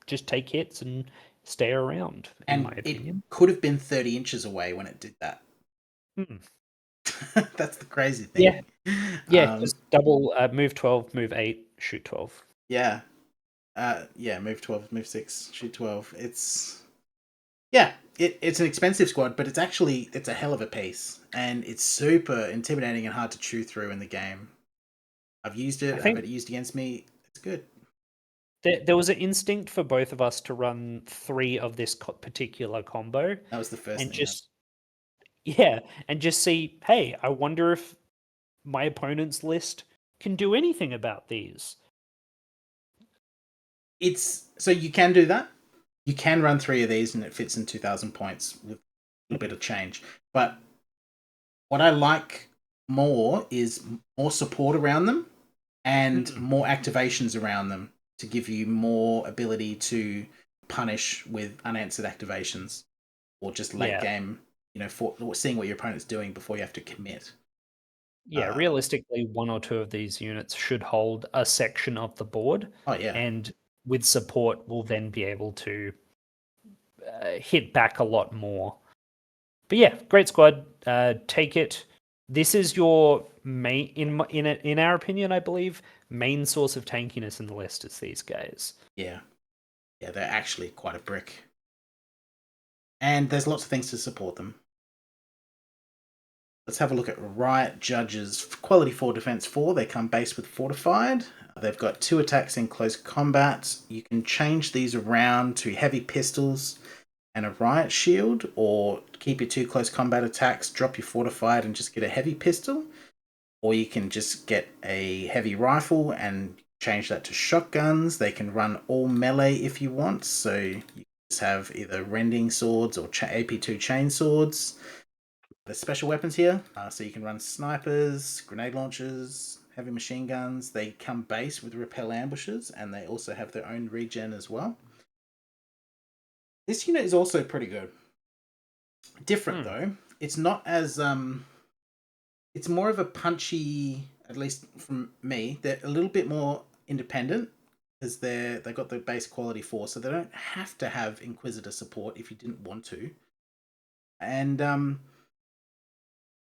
just take hits and stay around, in my opinion. It could have been 30 inches away when it did that. That's the crazy thing. Yeah, just double move 12, move 8, shoot 12. Yeah. Move 12, move 6, shoot 12. It's an expensive squad, but it's a hell of a piece, and it's super intimidating and hard to chew through in the game. I've used it. I've had it used against me. It's good. There was an instinct for both of us to run 3 of this particular combo. That was the first and thing. And just see, hey, I wonder if my opponent's list can do anything about these. It's so you can do that. You can run 3 of these, and it fits in 2,000 points with a little bit of change. But what I like more is more support around them and more activations around them to give you more ability to punish with unanswered activations or just late Yeah. game, for seeing what your opponent's doing before you have to commit. Yeah, realistically, one or two of these units should hold a section of the board, Oh yeah, and with support, will then be able to hit back a lot more. But yeah, great squad. Take it. This is your main, in our opinion, I believe, main source of tankiness in the list is these guys. yeah, yeah. They're actually quite a brick, and there's lots of things to support them. Let's have a look at Riot Judges. Quality 4 Defense 4. They come base with Fortified. They've got 2 attacks in close combat. You can change these around to heavy pistols and a Riot Shield, or keep your 2 close combat attacks, drop your Fortified, and just get a heavy pistol. Or you can just get a heavy rifle and change that to shotguns. They can run all melee if you want, so you just have either rending swords or AP2 chain swords. There's special weapons here, so you can run snipers, grenade launchers, heavy machine guns. They come base with repel ambushes, and they also have their own regen as well. This unit is also pretty good. Different though. It's not as it's more of a punchy, at least from me. They're a little bit more independent because they got the base quality 4, so they don't have to have Inquisitor support if you didn't want to. And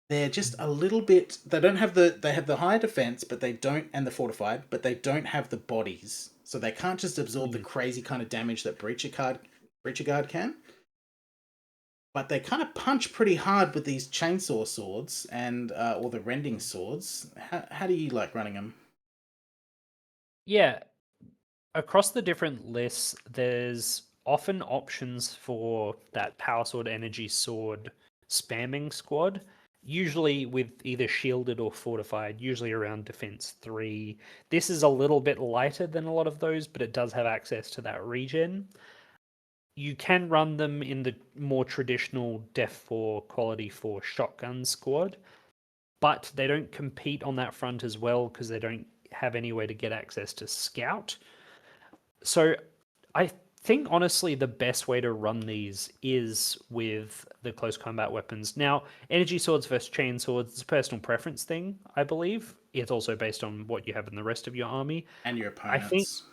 they're just a little bit. They don't have the. They have the high defense, but they don't, and the fortified, but they don't have the bodies, so they can't just absorb the crazy kind of damage that Breacher Guard can. But they kind of punch pretty hard with these chainsaw swords and or the rending swords. How do you like running them? Yeah, across the different lists, there's often options for that power sword, energy sword spamming squad, usually with either shielded or fortified, usually around defense 3. This is a little bit lighter than a lot of those, but it does have access to that regen. You can run them in the more traditional Def 4 quality 4 shotgun squad, but they don't compete on that front as well because they don't have any way to get access to scout. So I think honestly the best way to run these is with the close combat weapons. Now, energy swords versus chain swords is a personal preference thing, I believe. It's also based on what you have in the rest of your army. And your I think opponents.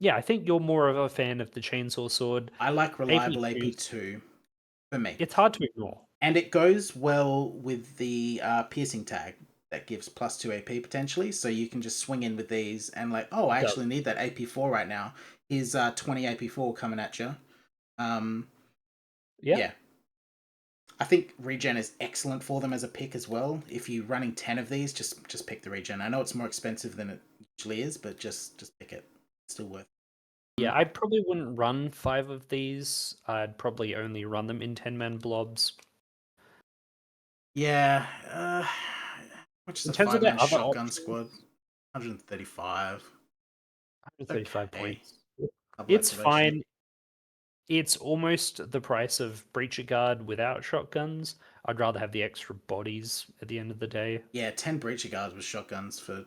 I think you're more of a fan of the chainsaw sword. I like reliable AP2, AP2 for me. it's hard to ignore. And it goes well with the piercing tag that gives +2 AP potentially. So you can just swing in with these and like, oh, I actually need that AP4 right now. Here's 20 AP4 coming at you. Yeah. I think regen is excellent for them as a pick as well. If you're running 10 of these, just pick the regen. I know it's more expensive than it usually is, but just pick it. It's still worth it. Yeah, I probably wouldn't run 5 of these. I'd probably only run them in 10-man blobs. Yeah. Which is In a terms of their 5-man other shotgun options, squad? 135. 135 Okay. points. Couple It's activation. fine. It's almost the price of Breacher Guard without shotguns. I'd rather have the extra bodies at the end of the day. Yeah, 10 breacher guards with shotguns for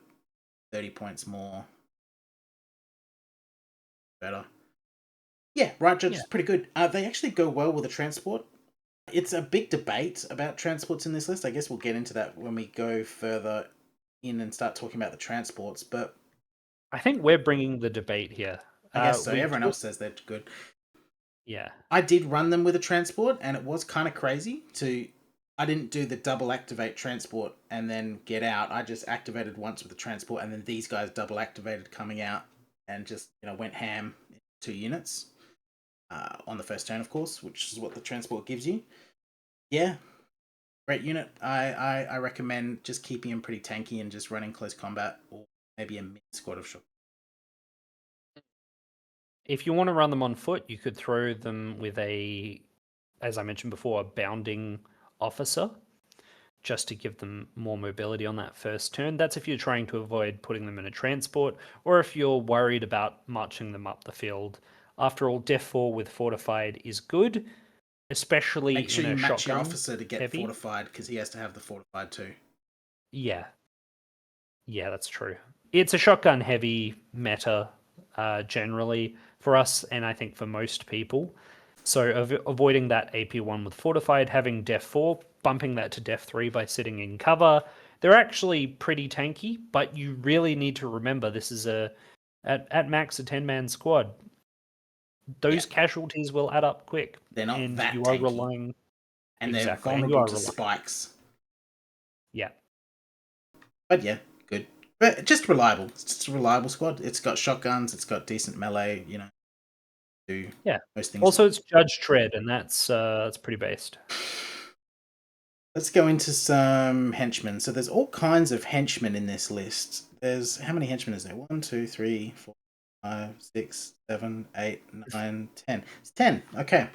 30 points more. Better. Yeah, Riot Judge Yeah. is pretty good. They actually go well with the transport. It's a big debate about transports in this list. I guess we'll get into that when we go further in and start talking about the transports, but I think we're bringing the debate here. I guess so. We Everyone talk- else says they're good. yeah. I did run them with a transport, and it was kind of crazy to. I didn't do the double activate transport and then get out. I just activated once with the transport, and then these guys double activated coming out and just went ham in 2 units on the first turn, of course, which is what the transport gives you. Yeah, great unit. I recommend just keeping him pretty tanky and just running close combat or maybe a mid squad of shock. If you want to run them on foot, you could throw them with a, as I mentioned before, a bounding officer. just to give them more mobility on that first turn. That's if you're trying to avoid putting them in a transport, or if you're worried about marching them up the field. After all, Def 4 with Fortified is good, especially Make sure in you a match your shotgun officer to get heavy. fortified, because he has to have the fortified too. Yeah. Yeah, that's true. It's a shotgun heavy meta generally for us, and I think for most people. So avoiding that AP1 with Fortified, having Def 4, bumping that to Def 3 by sitting in cover. They're actually pretty tanky, but you really need to remember this is at max a 10-man squad. Those casualties will add up quick. They're not and that you are tanky. relying And exactly, they're and you vulnerable are to relying. spikes. Yeah. But yeah, good. But just reliable. It's just a reliable squad. It's got shotguns, it's got decent melee, do most things. Also, it's Judge Tread, and that's pretty based. Let's go into some henchmen. So there's all kinds of henchmen in this list. There's how many henchmen is there? 1, 2, 3, 4, 5, 6, 7, 8, 9, 10. It's 10. Okay.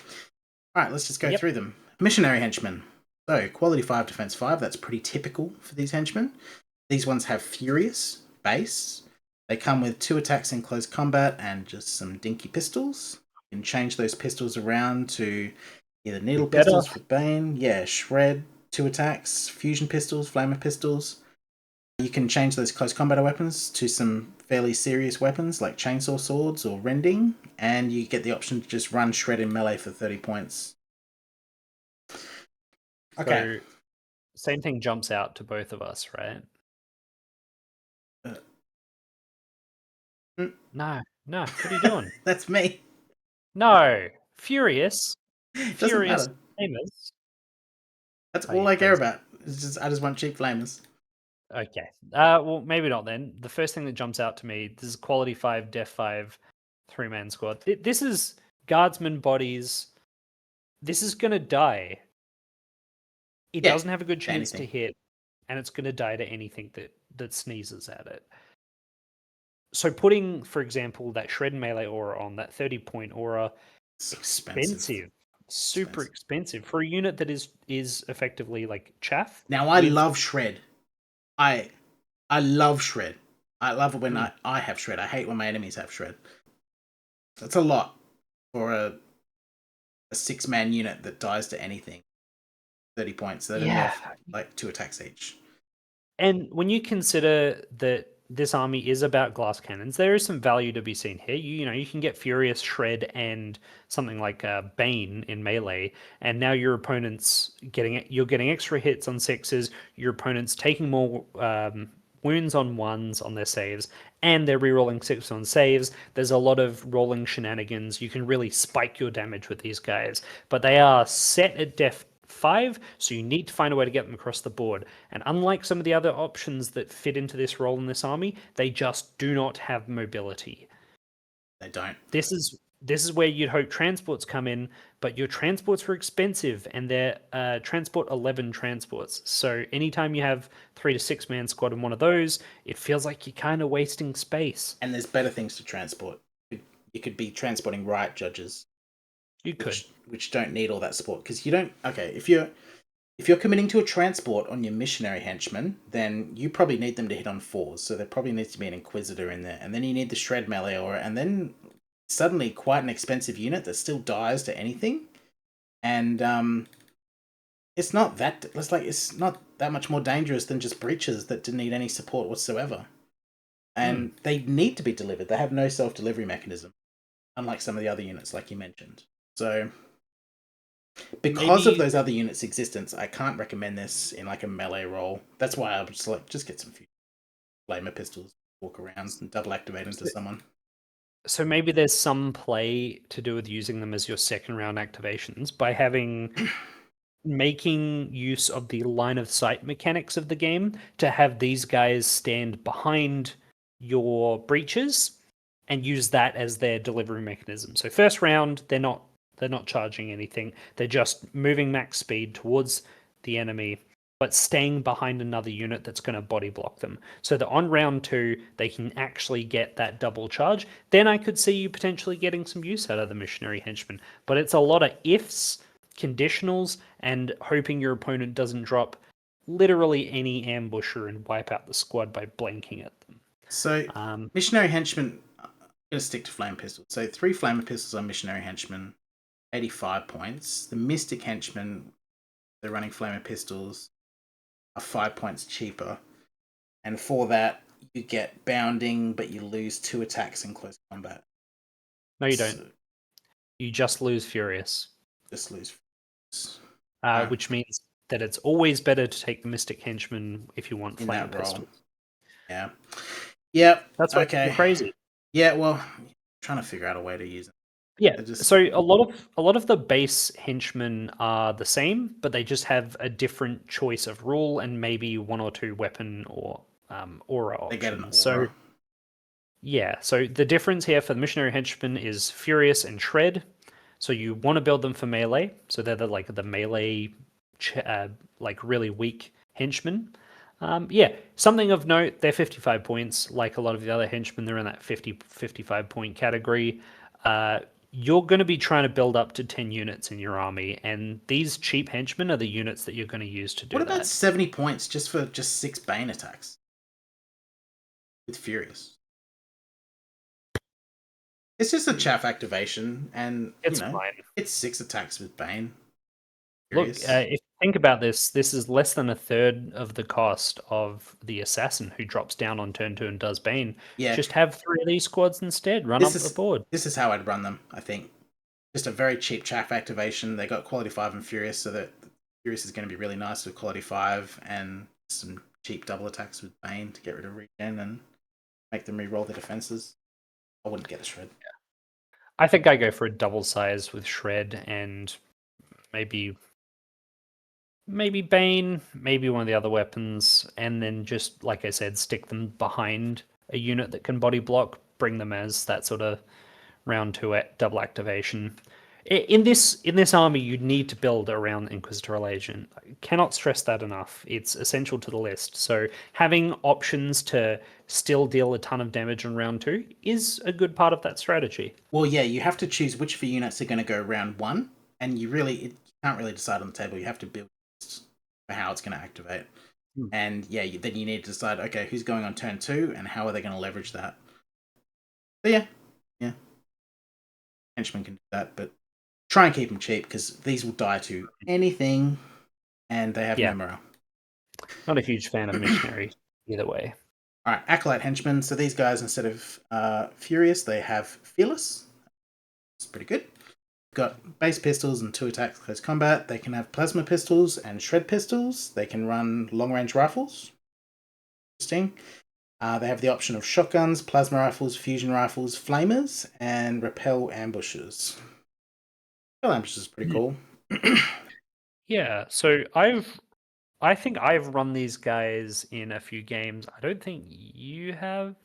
Alright, let's just go through them. Missionary Henchmen. So quality 5, defense 5, that's pretty typical for these henchmen. These ones have Furious, base. They come with 2 attacks in close combat and just some dinky pistols. You can change those pistols around to either needle pistols for Bane, Shred, 2 attacks, fusion pistols, flamer pistols. You can change those close combat weapons to some fairly serious weapons like chainsaw swords or rending, and you get the option to just run Shred in melee for 30 points. Okay. So, same thing jumps out to both of us, right? No. What are you doing? That's me. No. Furious. Doesn't matter. Flamers. That's all I care about. I just want cheap flamers. Okay. Well, maybe not then. The first thing that jumps out to me, this is quality 5, def 5, 3-man squad. This is guardsman bodies. This is going to die. It doesn't have a good chance to hit, and it's going to die to anything that sneezes at it. So putting, for example, that shred melee aura on, that 30-point aura, expensive. Super expensive for a unit that is effectively like chaff. Now I love shred. I love shred. I love it when I have shred. I hate when my enemies have shred. That's a lot for a 6-man unit that dies to anything. 30 points. They only have like 2 attacks each. And when you consider that this army is about glass cannons, there is some value to be seen here. You can get Furious, Shred, and something like Bane in melee, and now your opponent's you're getting extra hits on 6s. Your opponent's taking more wounds on 1s on their saves, and they're rerolling 6 on saves. There's a lot of rolling shenanigans. You can really spike your damage with these guys, but they are set at def 5, so you need to find a way to get them across the board. And unlike some of the other options that fit into this role in this army, they just do not have mobility. They don't. This is where you'd hope transports come in, but your transports are expensive, and they're transport 11 transports. So anytime you have 3 to 6-man squad in one of those, it feels like you're kind of wasting space. And there's better things to transport. You could be transporting Riot Judges. You could. Which don't need all that support. Because you don't... Okay, if you're committing to a transport on your Missionary Henchmen, then you probably need them to hit on 4s. So there probably needs to be an Inquisitor in there. And then you need the Shred melee aura. And then suddenly quite an expensive unit that still dies to anything. And it's not that much more dangerous than just breaches that didn't need any support whatsoever. And they need to be delivered. They have no self-delivery mechanism, unlike some of the other units like you mentioned. So because of those other units' existence, I can't recommend this in like a melee role. That's why I was like, just get some flamer pistols, walk around and double activate into someone. So maybe there's some play to do with using them as your second round activations by making use of the line of sight mechanics of the game to have these guys stand behind your breaches and use that as their delivery mechanism. So first round, they're not charging anything. They're just moving max speed towards the enemy, but staying behind another unit that's going to body block them. So that on round 2, they can actually get that double charge. Then I could see you potentially getting some use out of the Missionary Henchmen. But it's a lot of ifs, conditionals, and hoping your opponent doesn't drop literally any ambusher and wipe out the squad by blanking at them. So, Missionary Henchmen, I'm going to stick to Flame Pistols. So, 3 Flamer Pistols on Missionary Henchmen, 85 points. The Mystic Henchmen, they're running Flamer Pistols, are 5 points cheaper. And for that, you get Bounding, but you lose 2 attacks in close combat. No, you don't. You just lose Furious. Just lose. Which means that it's always better to take the Mystic Henchman if you want Flame Pistol. Yeah. Yep. That's okay. Crazy. Yeah, well, I'm trying to figure out a way to use it. Yeah. So a lot of the base henchmen are the same, but they just have a different choice of rule and maybe 1 or 2 weapon or aura options. They get an aura. So yeah. So the difference here for the Missionary Henchmen is Furious and Shred. So you want to build them for melee. So they're the melee, really weak henchmen. Something of note, they're 55 points. Like a lot of the other henchmen, they're in that 55 point category. You're going to be trying to build up to 10 units in your army, and these cheap henchmen are the units that you're going to use to do that. What about 70 points just for 6 Bane attacks? With Furious. It's just a chaff activation, and it's fine. It's 6 attacks with Bane. Furious. Look, if you think about this is less than a third of the cost of the assassin who drops down on turn 2 and does Bane. Yeah. Just have 3 of these squads instead. Run up the board. This is how I'd run them, I think. Just a very cheap chaff activation. They got quality 5 and Furious, so that Furious is going to be really nice with quality 5 and some cheap double attacks with Bane to get rid of regen and make them re-roll their defenses. I wouldn't get a Shred. Yeah. I think I go for a double size with Shred and maybe Bane, maybe one of the other weapons, and then just, like I said, stick them behind a unit that can body block, bring them as that sort of round 2 double activation. In this army, you need to build around Inquisitorial Agent. I cannot stress that enough. It's essential to the list. So having options to still deal a ton of damage on round 2 is a good part of that strategy. Well, yeah, you have to choose which of your units are going to go round 1, and you can't really decide on the table. You have to build for how it's going to activate. And then you need to decide, okay, who's going on turn 2 and how are they going to leverage that. So yeah. Henchmen can do that, but try and keep them cheap because these will die to anything and they have no morale. Not a huge fan of Missionary either way. All right, Acolyte Henchmen. So these guys, instead of Furious, they have Fearless. It's pretty good. Got base pistols and 2 attacks close combat. They can have plasma pistols and shred pistols. They can run long range rifles. Interesting. They have the option of shotguns, plasma rifles, fusion rifles, flamers, and repel ambushes. Repel ambushes is pretty cool. Yeah, so I think I've run these guys in a few games. I don't think you have.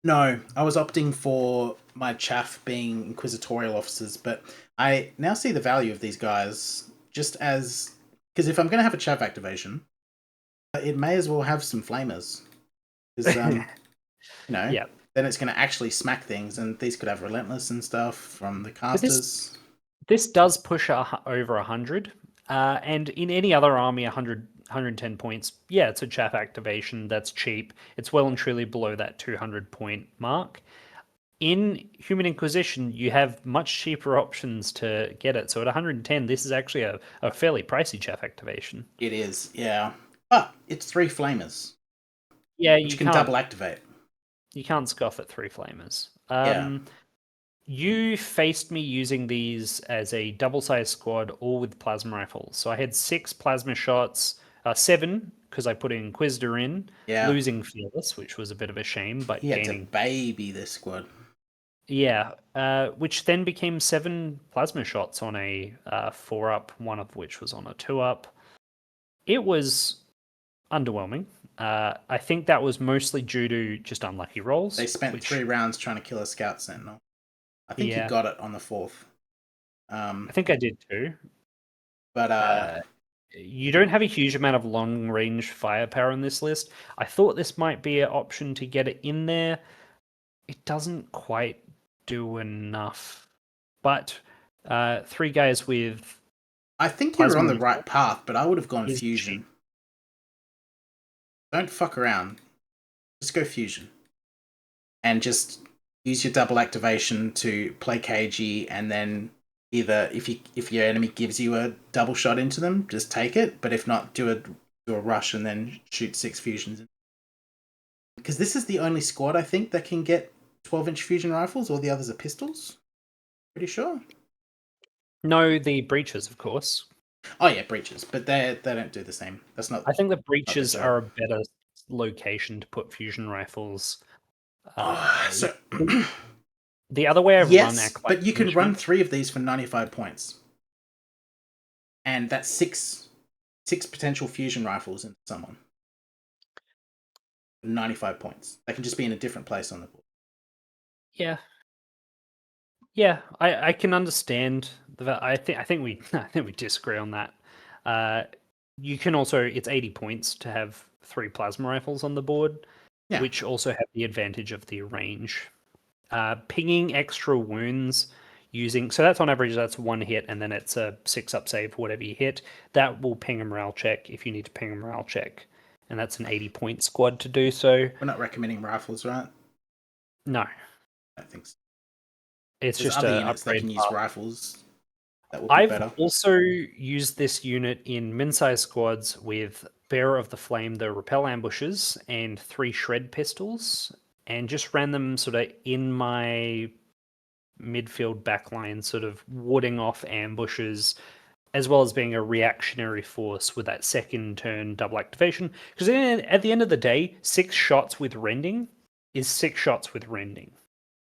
No, I was opting for my chaff being Inquisitorial Officers, but I now see the value of these guys just as... Because if I'm going to have a chaff activation, it may as well have some flamers. Because, then it's going to actually smack things, and these could have Relentless and stuff from the casters. This does push over 100, and in any other army, 110 points, it's a chaff activation, that's cheap. It's well and truly below that 200 point mark. In Human Inquisition, you have much cheaper options to get it. So at 110, this is actually a fairly pricey chaff activation. It is, yeah. But it's 3 flamers. Yeah, you can double activate. You can't scoff at 3 flamers. You faced me using these as a double-sized squad, all with plasma rifles. So I had 6 plasma shots, 7 because I put an Inquisitor in, losing Fearless, which was a bit of a shame, but he had to baby this squad. Yeah, which then became 7 plasma shots on a 4-up, one of which was on a 2-up. It was underwhelming. I think that was mostly due to just unlucky rolls. They spent 3 rounds trying to kill a Scout Sentinel. I think you got it on the 4th. I think I did too. But you don't have a huge amount of long-range firepower in this list. I thought this might be an option to get it in there. It doesn't quite do enough. But 3 guys with I think you're on the Plasma right path, but I would have gone is fusion. cheap. Don't fuck around. Just go fusion. And just use your double activation to play KG, and then either if your enemy gives you a double shot into them, just take it. But if not, do a rush and then shoot 6 fusions. Because this is the only squad I think that can get 12-inch fusion rifles. All the others are pistols. Pretty sure. No, the breaches, of course. Oh yeah, breaches, but they don't do the same. That's not. I think the not their breaches job. are a better location to put fusion rifles. So The other way I've run yes, Acolyte but you can Henchmen- run 3 of these for 95 points, and that's six potential fusion rifles into someone. 95 points. They can just be in a different place on the board. Yeah. Yeah, I can understand that. I think we I think we disagree on that. You can also, it's 80 points to have 3 plasma rifles on the board, Yeah. which also have the advantage of the range. Pinging extra wounds using, so that's on average, that's 1 hit, and then it's a 6-up save for whatever you hit. That will ping a morale check if you need to ping a morale check, and that's an 80-point squad to do so. We're not recommending rifles, right? No, I don't think so. it's There's just other a units that upgrade can use path. rifles that will be I've better. also used this unit in min-size squads with Bearer of the Flame, the repel ambushes, and 3 shred pistols, and just ran them sort of in my midfield backline, sort of warding off ambushes, as well as being a reactionary force with that second turn double activation. Because at the end of the day, 6 shots with rending is 6 shots with rending.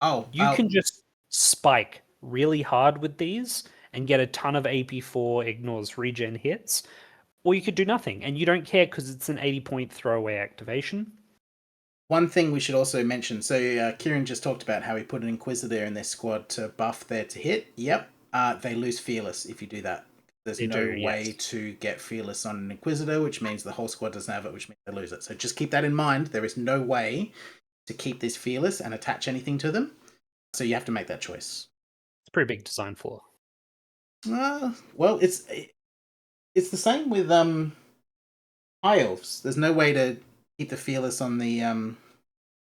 You can just spike really hard with these and get a ton of AP4 ignores regen hits, or you could do nothing and you don't care because it's an 80-point throwaway activation. One thing we should also mention, so Kieran just talked about how he put an Inquisitor in their squad to buff their to hit. Yep, they lose Fearless if you do that. There's no way to get Fearless on an Inquisitor, which means the whole squad doesn't have it, which means they lose it. So just keep that in mind. There is no way to keep this Fearless and attach anything to them. So you have to make that choice. It's a pretty big design flaw. Well, it's the same with High Elves. There's no way to keep the Fearless on the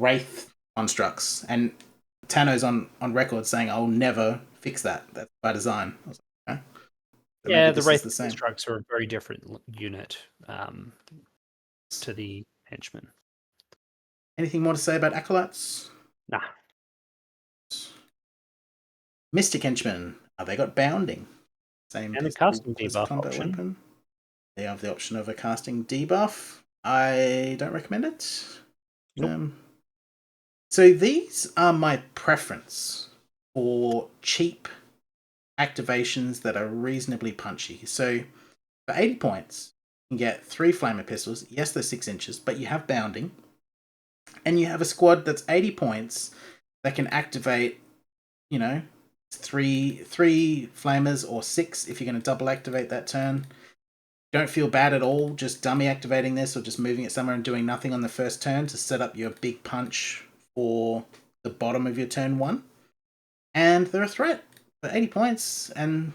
Wraith constructs, and Tano's on record saying, "I'll never fix that. That's by design." I was like, okay. So yeah, the Wraith the constructs are a very different unit to the Henchmen. Anything more to say about Acolytes? Nah. Mystic Henchmen. They got bounding. Same And a casting debuff option. Weapon. They have the option of a casting debuff. I don't recommend it. Nope. So these are my preference for cheap activations that are reasonably punchy. So for 80 points, you can get 3 flamer pistols. Yes, they're 6 inches, but you have bounding. And you have a squad that's 80 points that can activate, 3 flamers or 6 if you're going to double activate that turn. Don't feel bad at all just dummy activating this or just moving it somewhere and doing nothing on the first turn to set up your big punch for the bottom of your turn 1. And they're a threat for 80 points. And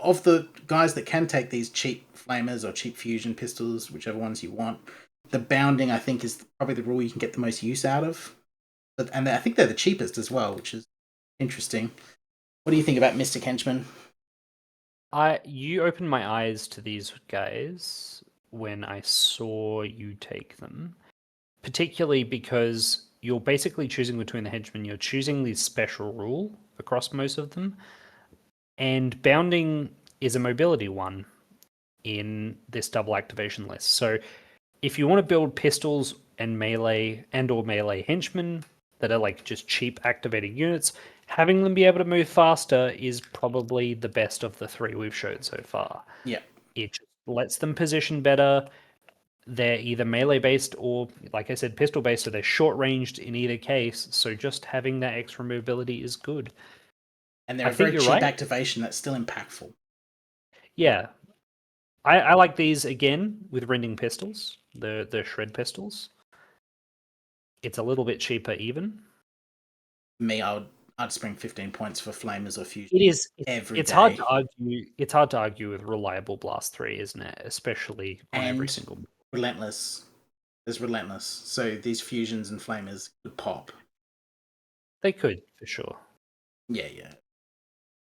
of the guys that can take these cheap flamers or cheap fusion pistols, whichever ones you want, the bounding, I think, is probably the rule you can get the most use out of. And I think they're the cheapest as well, which is interesting. What do you think about Mystic Henchmen? You opened my eyes to these guys when I saw you take them, particularly because you're basically choosing between the henchmen. You're choosing the special rule across most of them, and bounding is a mobility one in this double activation list. So if you want to build pistols and melee or melee henchmen that are like just cheap activating units, having them be able to move faster is probably the best of the 3 we've showed so far. Yeah. It just lets them position better. They're either melee based or, like I said, pistol based, so they're short ranged in either case. So just having that extra mobility is good. And they're a very cheap activation that's still impactful. Yeah. I like these again with rending pistols, the shred pistols. It's a little bit cheaper even. Me, I I'd spring 15 points for flamers or fusion It is. every It's hard day. to argue. It's hard to argue with reliable blast 3, isn't it? Especially on every And single. relentless. There's relentless. So these fusions and flamers could pop. They could for sure. Yeah.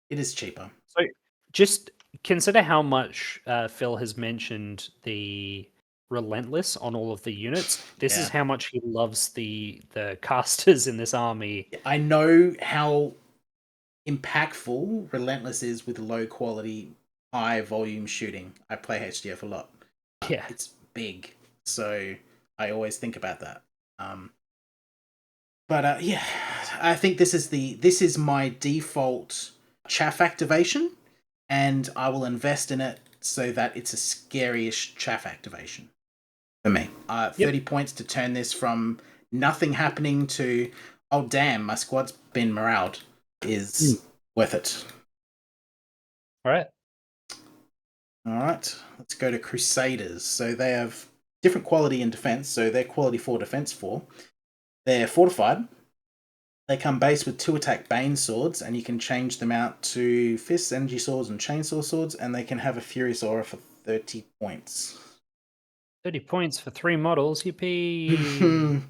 It is cheaper. So just consider how much Phil has mentioned the relentless on all of the units. This is Yeah. how much he loves the casters in this army. I know how impactful relentless is with low quality, high volume shooting. I play HDF a lot. Yeah. It's big, so I always think about that. But yeah, I think this is my default chaff activation, and I will invest in it so that it's a scary-ish chaff activation for me. 30 points to turn this from nothing happening to, oh damn, my squad's been moraled, is worth it. All right. Let's go to Crusaders. So they have different quality in defense. So they're quality 4, defense 4. They're fortified. They come base with 2 attack Bane swords, and you can change them out to fists, energy swords, and chainsaw swords, and they can have a Furious Aura for 30 points. 30 points for 3 models. Yippee!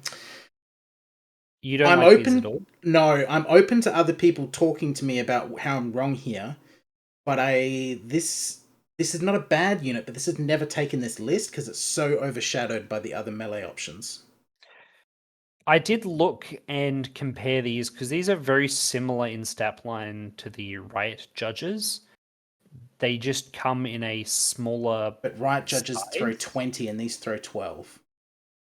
You don't I'm like open, these at all? No, I'm open to other people talking to me about how I'm wrong here, but this is not a bad unit, but this has never taken this list because it's so overshadowed by the other melee options. I did look and compare these because these are very similar in stat line to the Riot Judges. They just come in a smaller. But Riot Judges size. throw 20 and these throw 12.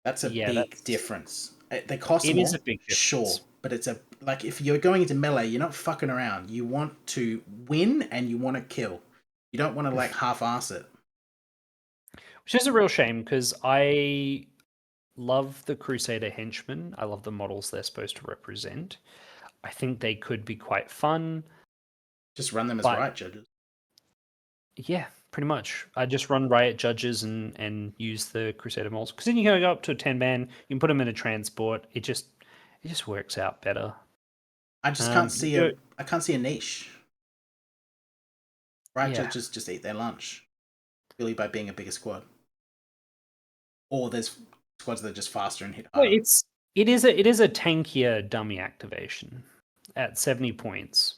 That's a big difference. They cost It more, is a big difference. sure, but it's like if you're going into melee, you're not fucking around. You want to win and you want to kill. You don't want to like half-ass it. Which is a real shame because I love the Crusader Henchmen. I love the models they're supposed to represent. I think they could be quite fun. Just run them as Riot Judges. Yeah, pretty much. I just run Riot Judges and use the Crusader models because then you can go up to a 10-man. You can put them in a transport. It just works out better. I just can't see a niche. Riot Judges just eat their lunch, really, by being a bigger squad. Or there's squads that are just faster and hit harder. Well, it is a tankier dummy activation at 70 points.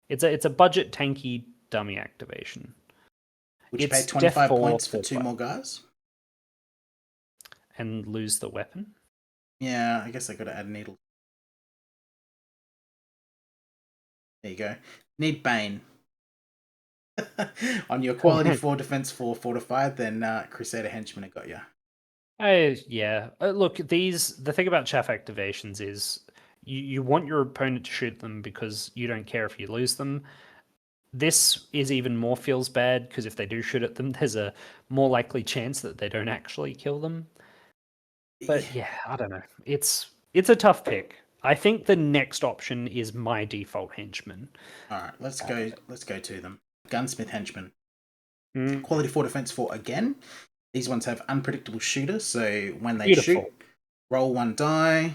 It's a budget tanky dummy activation. Would you pay 25 points for 2 more guys? And lose the weapon? Yeah, I guess I gotta add needle. There you go. Need Bane. On your quality 4, defense 4, fortified, then Crusader Henchmen have got you. Yeah. Look, the thing about chaff activations is you want your opponent to shoot them because you don't care if you lose them. This is even more feels bad because if they do shoot at them, there's a more likely chance that they don't actually kill them. But yeah, I don't know. It's a tough pick. I think the next option is my default henchman. All right, let's go to them. Gunsmith Henchmen. Quality 4, defense 4 again. These ones have unpredictable shooter, so when they shoot, roll 1 die.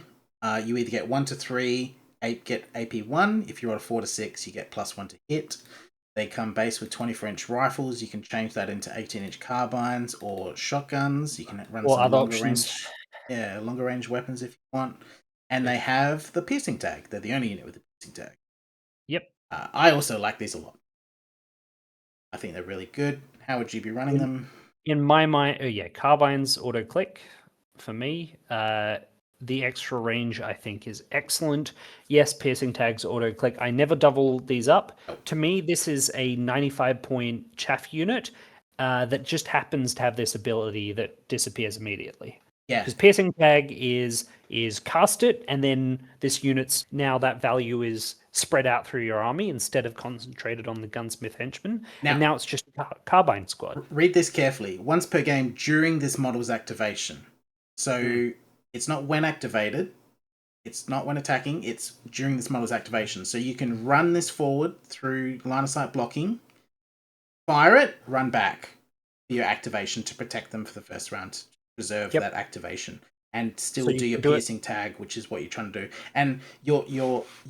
You either get 1 to 3, get AP 1. If you roll a 4 to 6, you get +1 to hit. They come base with 24-inch rifles. You can change that into 18-inch carbines or shotguns. You can run some longer range weapons if you want. And they have the piercing tag. They're the only unit with the piercing tag. Yep. I also like these a lot. I think they're really good. How would you be running them? In my mind, carbines auto click for me. The extra range I think is excellent. Yes, piercing tags auto click. I never double these up. To me, this is a 95-point chaff unit that just happens to have this ability that disappears immediately. Yeah. Because piercing tag is cast it, and then this unit's now that value is spread out through your army instead of concentrated on the gunsmith henchman. And now it's just a carbine squad. Read this carefully. Once per game during this model's activation. So it's not when activated. It's not when attacking. It's during this model's activation. So you can run this forward through line of sight blocking, fire it, run back for your activation to protect them for the first round. Preserve that activation. and still So do you your can do it. piercing tag, which is what you're trying to do. And your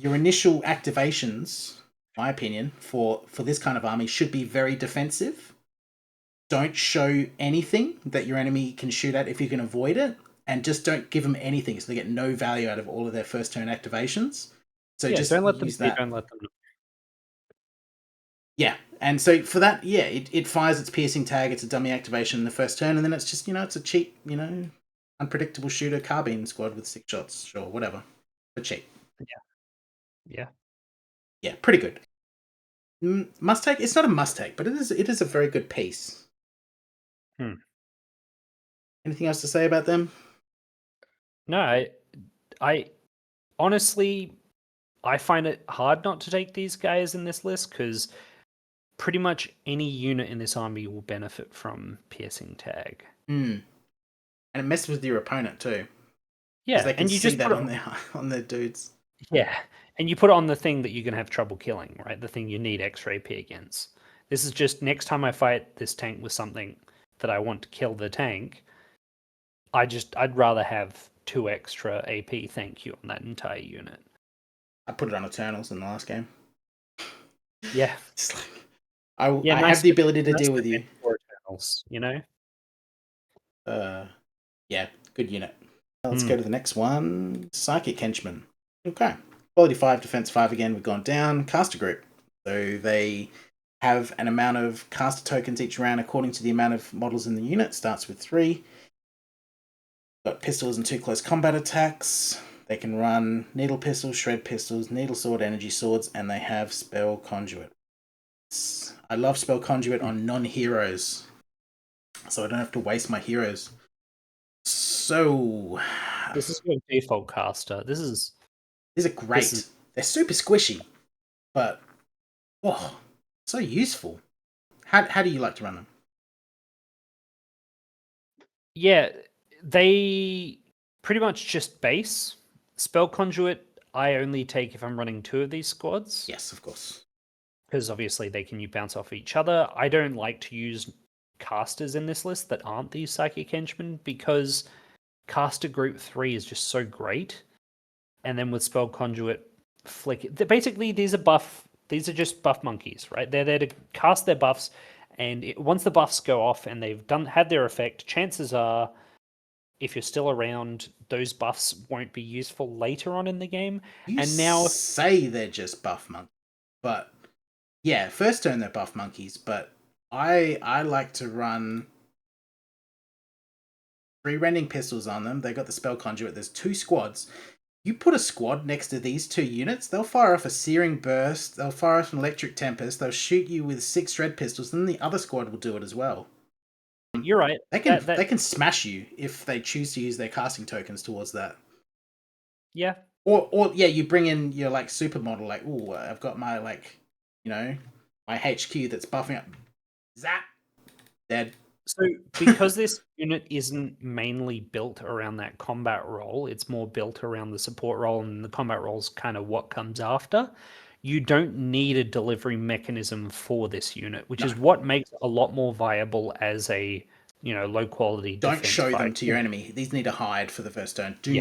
initial activations, in my opinion, for this kind of army should be very defensive. Don't show anything that your enemy can shoot at if you can avoid it, and just don't give them anything, so they get no value out of all of their first turn activations. So Yeah, just don't let them use be, that. don't let them. Yeah, and so for that, yeah, it fires its piercing tag. It's a dummy activation in the first turn, and then it's just it's a cheap, unpredictable shooter carbine squad with 6 shots. Sure, whatever, but cheap. Yeah. Yeah, pretty good. Must take. It's not a must take, but it is a very good piece. Anything else to say about them? No, I honestly, I find it hard not to take these guys in this list because pretty much any unit in this army will benefit from piercing tag. And it messes with your opponent too, because Yeah, they can and you see just that put on it, their dudes. yeah, and you put it on the thing that you're gonna have trouble killing, right? The thing you need extra AP against. This is just next time I fight this tank with something that I want to kill the tank, I'd rather have 2 extra AP, thank you, on that entire unit. I put it on Eternals in the last game. Yeah. It's like, I Nice have the ability to nice deal with you. defense for Eternals, you know? Yeah, good unit. Let's go to the next one. Psychic Henchmen. Okay. Quality 5, defense 5 again. We've gone down. Caster group. So they have an amount of caster tokens each round according to the amount of models in the unit. Starts with 3. Got pistols and 2 close combat attacks. They can run needle pistols, shred pistols, needle sword, energy swords, and they have spell conduit. I love spell conduit on non-heroes, so I don't have to waste my heroes. So This is your default caster. these are great. They're super squishy, but so useful. How do you like to run them? Yeah, they pretty much just base. Spell conduit, I only take if I'm running 2 of these squads. Yes, of course. Because obviously they can bounce off each other. I don't like to use casters in this list that aren't these psychic henchmen because caster group 3 is just so great. And then with spell conduit, flick. Basically, these are just buff monkeys, right? They're there to cast their buffs, and once the buffs go off and they've had their effect, chances are, if you're still around, those buffs won't be useful later on in the game. And now say they're just buff monkeys, but yeah, first turn they're buff monkeys. But I like to run 3 rending pistols on them. They got the spell conduit. There's 2 squads. You put a squad next to these 2 units, they'll fire off a searing burst, they'll fire off an electric tempest, they'll shoot you with 6 shred pistols, and then the other squad will do it as well. You're right. They can smash you if they choose to use their casting tokens towards that. Yeah. Or yeah, you bring in your like supermodel, like, oh, I've got my my HQ that's buffing up. Zap, dead. So because this unit isn't mainly built around that combat role, it's more built around the support role, and the combat role's kind of what comes after. You don't need a delivery mechanism for this unit, which is what makes it a lot more viable as a low quality. Don't show them to your enemy. These need to hide for the first turn. Do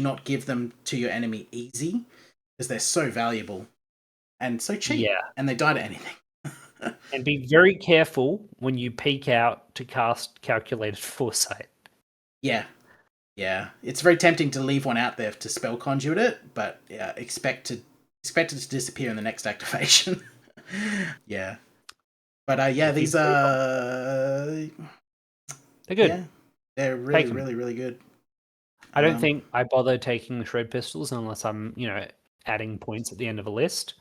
not give them to your enemy easy, because they're so valuable and so cheap. Yeah, and they die to anything. And be very careful when you peek out to cast Calculated Foresight. Yeah. It's very tempting to leave one out there to spell conduit it, but expect it to disappear in the next activation. Yeah. But these are they're good. Yeah, they're really, really, really good. I don't think I bother taking the shred pistols unless I'm, adding points at the end of a list.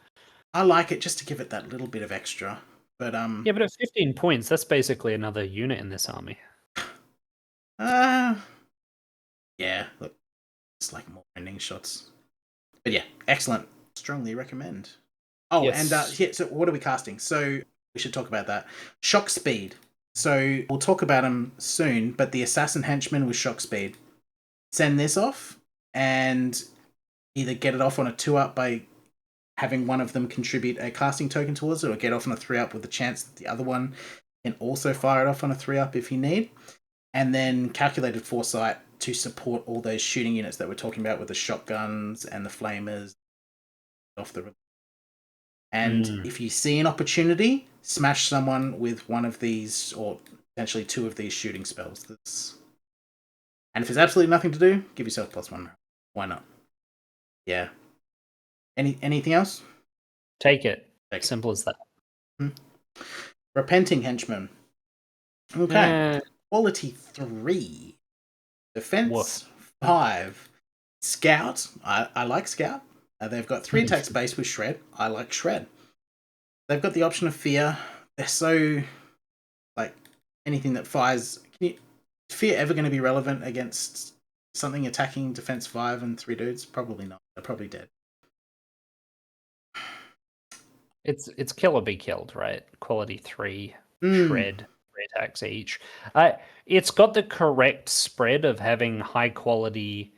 I like it just to give it that little bit of extra. But yeah, but at 15 points, that's basically another unit in this army. Yeah, look, it's like more ending shots. But yeah, excellent. Strongly recommend. Oh, yes. And so what are we casting? So we should talk about that. Shock speed. So we'll talk about them soon, but the Assassin Henchman with shock speed. Send this off and either get it off on a 2-up by having one of them contribute a casting token towards it, or get off on a 3-up with the chance that the other one can also fire it off on a 3-up if you need. And then Calculated Foresight to support all those shooting units that we're talking about with the shotguns and the flamers off the. And if you see an opportunity, smash someone with one of these, or potentially two of these shooting spells. And if there's absolutely nothing to do, give yourself +1. Why not? Yeah. Anything else? Take it. Simple as that. Repenting Henchmen. Okay. Quality 3. Defense 5. Scout. I like Scout. They've got 3 attacks base with Shred. I like Shred. They've got the option of Fear. They're so, like, anything that fires. Is Fear ever going to be relevant against something attacking Defense 5 and 3 dudes? Probably not. They're probably dead. It's kill or be killed, right? Quality 3, Shred, 3 attacks each. It's got the correct spread of having high quality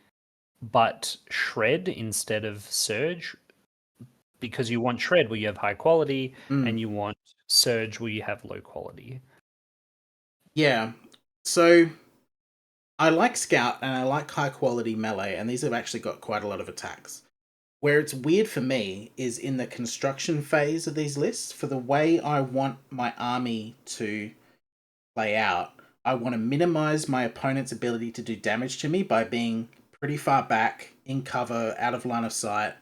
but Shred instead of Surge, because you want Shred where you have high quality, and you want Surge where you have low quality. Yeah. So I like Scout and I like high quality melee, and these have actually got quite a lot of attacks. Where it's weird for me is in the construction phase of these lists. For the way I want my army to play out, I want to minimize my opponent's ability to do damage to me by being pretty far back, in cover, out of line of sight,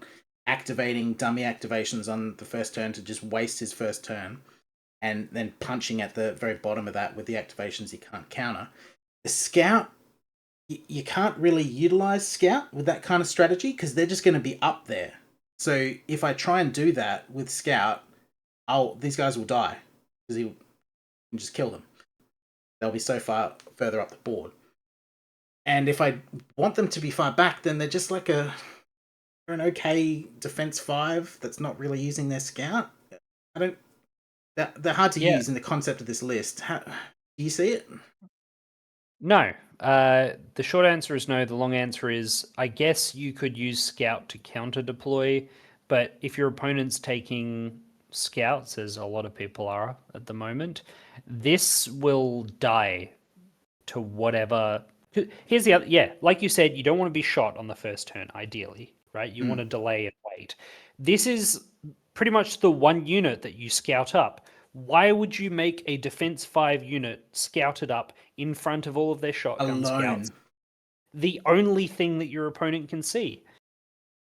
activating dummy activations on the first turn to just waste his first turn, and then punching at the very bottom of that with the activations he can't counter. The Scout, you can't really utilize Scout with that kind of strategy because they're just going to be up there. So if I try and do that with Scout, these guys will die because he can just kill them. They'll be so far further up the board. And if I want them to be far back, then they're just like an okay defense 5 that's not really using their Scout. They're hard to use in the concept of this list. Do you see it? No. The short answer is no. The long answer is, I guess you could use Scout to counter deploy, but if your opponent's taking Scouts, as a lot of people are at the moment, this will die to whatever. Here's the other. Like you said, you don't want to be shot on the first turn, ideally, right? You want to delay and wait. This is pretty much the one unit that you scout up. Why would you make a defense 5 unit scouted up in front of all of their shotgun scouts? The only thing that your opponent can see.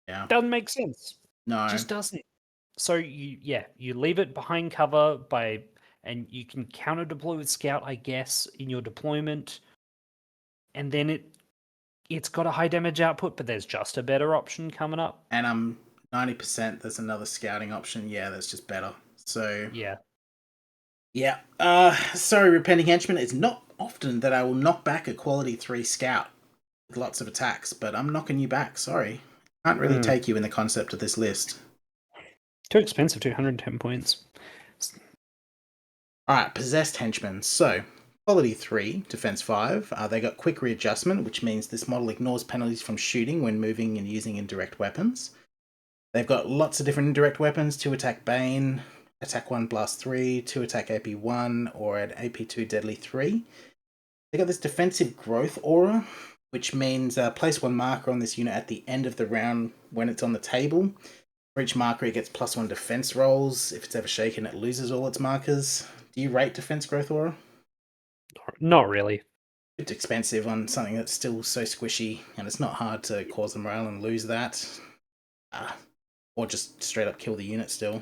Yeah. Doesn't make sense. No. Just doesn't. So you leave it behind cover and you can counter deploy with Scout, I guess, in your deployment. And then it's got a high damage output, but there's just a better option coming up. And I'm 90% there's another scouting option. Yeah, that's just better. So yeah. Sorry, Repenting Henchman. It's not often that I will knock back a quality 3 scout with lots of attacks, but I'm knocking you back. Sorry. Can't really take you in the concept of this list. Too expensive, 210 points. Alright, Possessed Henchmen. So, quality 3, defense 5. They got quick readjustment, which means this model ignores penalties from shooting when moving and using indirect weapons. They've got lots of different indirect weapons: 2 attack Bane, attack 1 blast 3, 2 attack AP 1, or an AP 2 deadly 3. They got this defensive growth aura, which means place 1 marker on this unit at the end of the round when it's on the table. For each marker, it gets +1 defense rolls. If it's ever shaken, it loses all its markers. Do you rate defense growth aura? Not really. It's expensive on something that's still so squishy, and it's not hard to cause the morale and lose that. Or just straight up kill the unit still.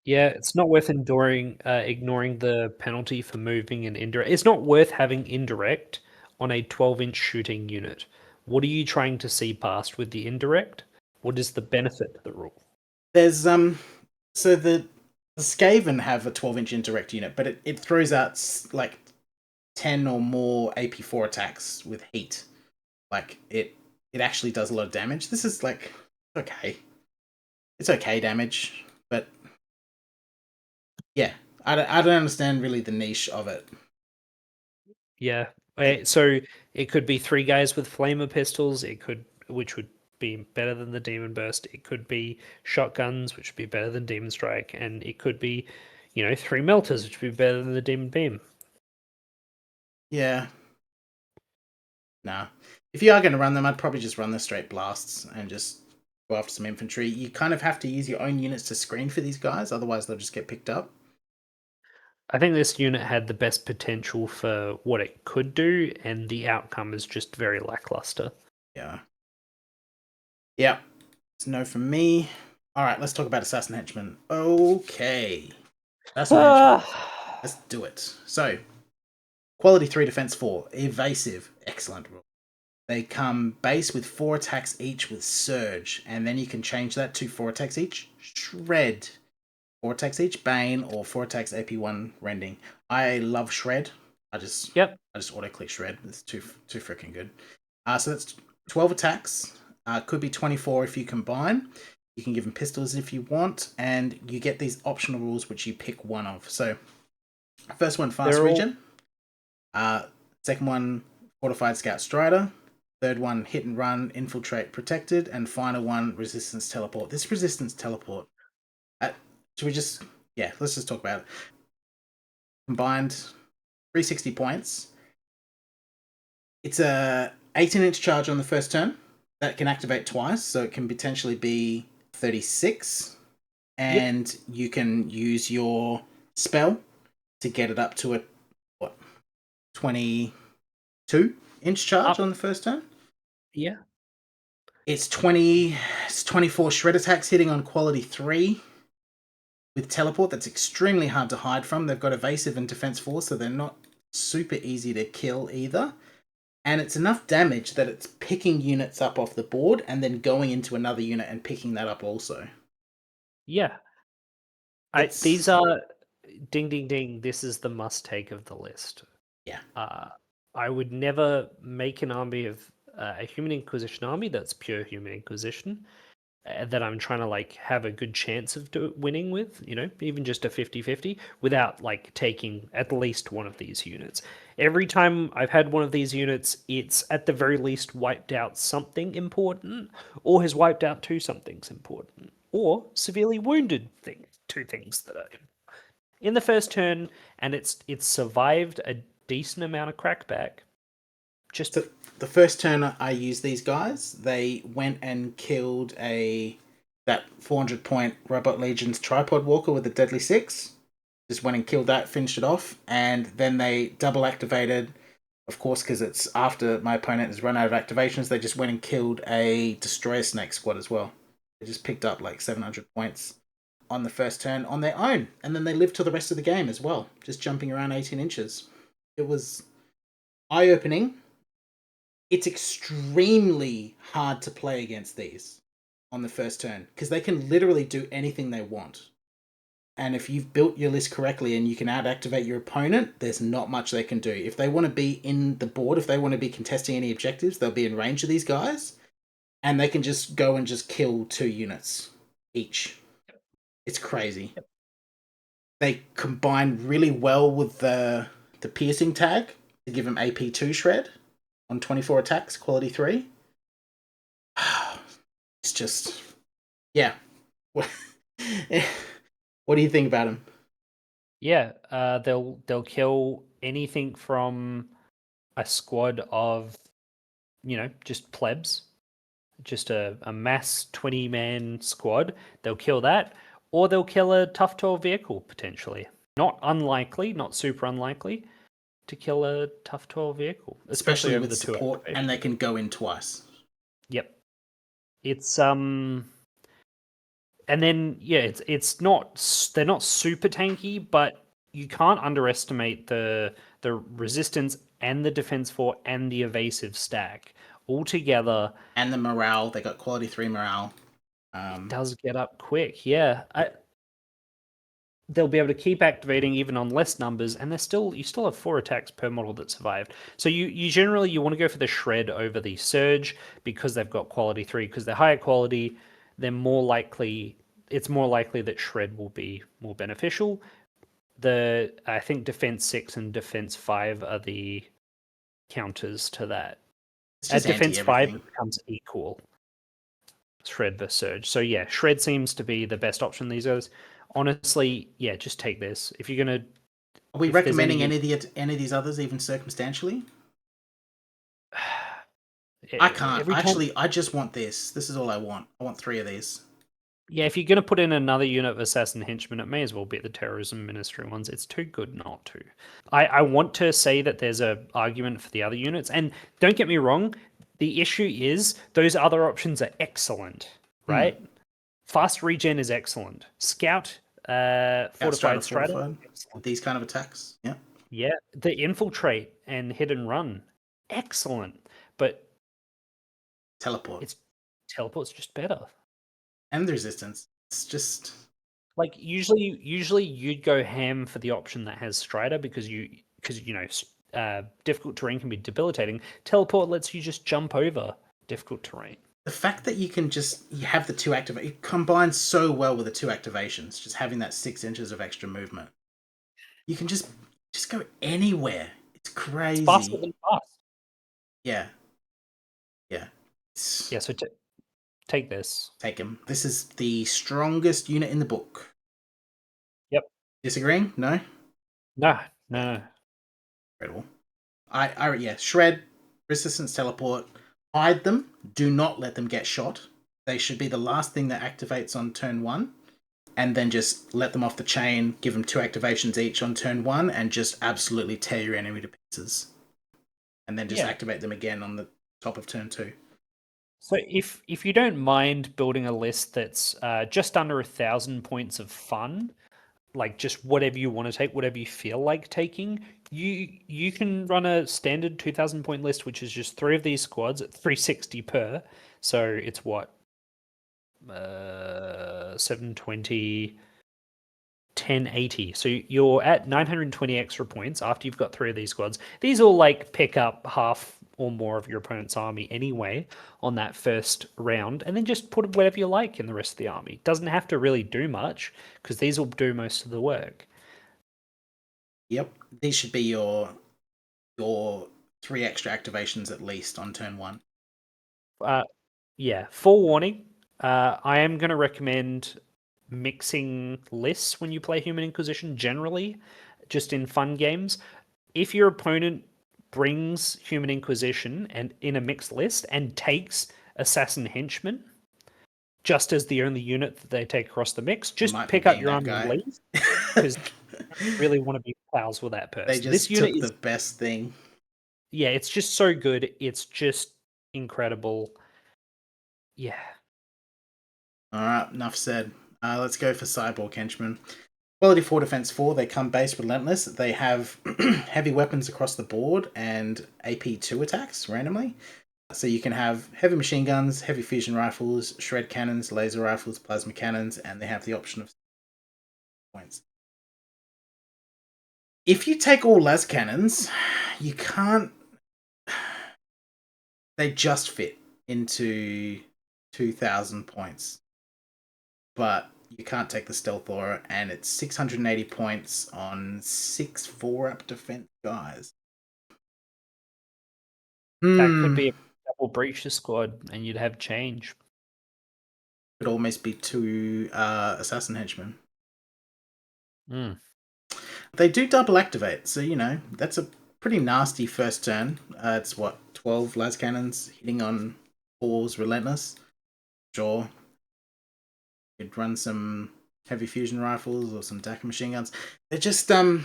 Yeah, it's not worth ignoring the penalty for moving and indirect. It's not worth having indirect on a 12-inch shooting unit. What are you trying to see past with the indirect? What is the benefit to the rule? There's so the Skaven have a 12-inch indirect unit, but it throws out like 10 or more AP4 attacks with heat. Like it actually does a lot of damage. This is like okay. It's okay damage, but yeah, I don't understand really the niche of it. Yeah, so it could be 3 guys with flamer pistols. Which would be better than the Demon Burst. It could be shotguns, which would be better than Demon Strike, and it could be, 3 melters, which would be better than the Demon Beam. Yeah. Nah. If you are going to run them, I'd probably just run the straight blasts and just go after some infantry. You kind of have to use your own units to screen for these guys, otherwise they'll just get picked up. I think this unit had the best potential for what it could do, and the outcome is just very lackluster. Yeah. Yeah. It's no for me. Alright, let's talk about Assassin Henchmen. Okay. Assassin Henchmen. Let's do it. So, quality 3, defense 4. Evasive. Excellent rule. They come base with 4 attacks each with Surge, and then you can change that to 4 attacks each. Shred. 4 attacks each, Bane, or 4 attacks AP1 Rending. I love Shred. I just auto-click Shred. It's too freaking good. So that's 12 attacks. Could be 24 if you combine. You can give them pistols if you want, and you get these optional rules which you pick one of. So, first one, Fast Regen. Second one, Fortified Scout Strider. Third one, Hit and Run, Infiltrate, Protected. And final one, Resistance Teleport. This Resistance Teleport, should we just... Yeah, let's just talk about it. Combined 360 points. It's a 18-inch charge on the first turn. That can activate twice, so it can potentially be 36. And you can use your spell to get it up to a 22-inch charge on the first turn. Yeah. It's 24 shred attacks hitting on quality 3. With teleport, that's extremely hard to hide from. They've got evasive and defense 4, so they're not super easy to kill either. And it's enough damage that it's picking units up off the board and then going into another unit and picking that up also. Yeah. These are... Ding, ding, ding. This is the must-take of the list. Yeah. I would never make an army of a Human Inquisition army that's pure Human Inquisition that I'm trying to have a good chance of winning with, even just a 50-50, without taking at least one of these units. Every time I've had one of these units, it's at the very least wiped out something important, or has wiped out 2 somethings important, or severely wounded two things that are in the first turn, and it's survived a decent amount of crackback. Just so the first turn I used these guys, they went and killed that 400-point Robot Legion's Tripod Walker with a Deadly 6. Just went and killed that, finished it off, and then they double activated, of course, because it's after my opponent has run out of activations. They just went and killed a Destroyer Snake squad as well. They just picked up 700 points on the first turn on their own, and then they lived till the rest of the game as well, just jumping around 18 inches. It was eye-opening. It's extremely hard to play against these on the first turn, because they can literally do anything they want. And if you've built your list correctly and you can out-activate your opponent, there's not much they can do. If they want to be in the board, if they want to be contesting any objectives, they'll be in range of these guys, and they can just go and just kill 2 units each. It's crazy. They combine really well with the piercing tag to give them AP2 shred on 24 attacks, quality 3. It's just... Yeah. What do you think about them? Yeah, they'll kill anything from a squad of, just plebs, just a mass 20-man squad. They'll kill that, or they'll kill a tough 12 vehicle, potentially. Not unlikely, not super unlikely, to kill a tough 12 vehicle. Especially over with the support, and they can go in twice. Yep. It's, and then, yeah, it's not... They're not super tanky, but you can't underestimate the resistance and the defense 4 and the evasive stack all together. And the morale. They got quality 3 morale. It does get up quick, yeah. They'll be able to keep activating even on less numbers, and you still have 4 attacks per model that survived. So you generally want to go for the shred over the surge because they've got quality 3, because they're higher quality. It's more likely that shred will be more beneficial. I think defense 6 and defense 5 are the counters to that. At defense 5, it becomes equal. Shred versus surge. So yeah, shred seems to be the best option these days. Honestly, yeah, just take this. If you're gonna... Are we recommending any of these others, even circumstantially? I can't. Every time, Actually, I just want this. This is all I want. I want 3 of these. yeah, if you're going to put in another unit of Assassin Henchmen, it may as well be the Terrorism Ministry ones. It's too good not to. I want to say that there's a argument for the other units, and don't get me wrong, the issue is those other options are excellent, right? Fast regen is excellent. Scout, Fortified Strider, With these kind of attacks. Yeah. yeah. The Infiltrate and Hit and Run, excellent. But Teleport. Teleport's just better. And the resistance. It's just Like usually you'd go ham for the option that has Strider because difficult terrain can be debilitating. Teleport lets you just jump over difficult terrain. the fact that you have the 2 activate, it combines so well with the 2 activations. Just having that 6 inches of extra movement, you can just go anywhere. It's crazy. It's faster than fast. Yeah. Yeah. So take this. Take him. This is the strongest unit in the book. Yep. Disagreeing? No. No. Incredible. Shred, resistance, teleport. Hide them. Do not let them get shot. They should be the last thing that activates on turn 1. And then just let them off the chain, give them 2 activations each on turn 1, and just absolutely tear your enemy to pieces. And then just activate them again on the top of turn 2. So if you don't mind building a list that's just under 1,000 points of fun, like just whatever you want to take, whatever you feel like taking, you can run a standard 2,000 point list, which is just 3 of these squads at 360 per. So it's what 720, 1080. So you're at 920 extra points after you've got 3 of these squads. These all like pick up half or more of your opponent's army anyway on that first round, and then just put whatever you like in the rest of the army. Doesn't have to really do much because these will do most of the work. Yep, these should be your 3 extra activations at least on turn 1. Yeah, forewarning. I am going to recommend mixing lists when you play Human Inquisition generally, just in fun games. If your opponent brings Human Inquisition and in a mixed list and takes Assassin Henchmen just as the only unit that they take across the mix, just pick up your army and leave because you really want to be pals with that person. They just took the best thing. Yeah, it's just so good. It's just incredible. Yeah. All right, enough said. Let's go for Cyborg Henchmen. Quality 4, Defense 4. They come base relentless. They have heavy weapons across the board and AP2 attacks randomly. So you can have heavy machine guns, heavy fusion rifles, shred cannons, laser rifles, plasma cannons, and they have the option of points. If you take all las cannons, you can't. They just fit into 2,000 points. But you can't take the Stealth Aura, and it's 680 points on 6 4-up defense guys. That could be a double breacher squad, and you'd have change. Could almost be 2 Assassin Henchmen. They do double activate, so that's a pretty nasty first turn. It's 12 las cannons hitting on 4s relentless. Sure. You'd run some heavy fusion rifles or some DACA machine guns. They're just they're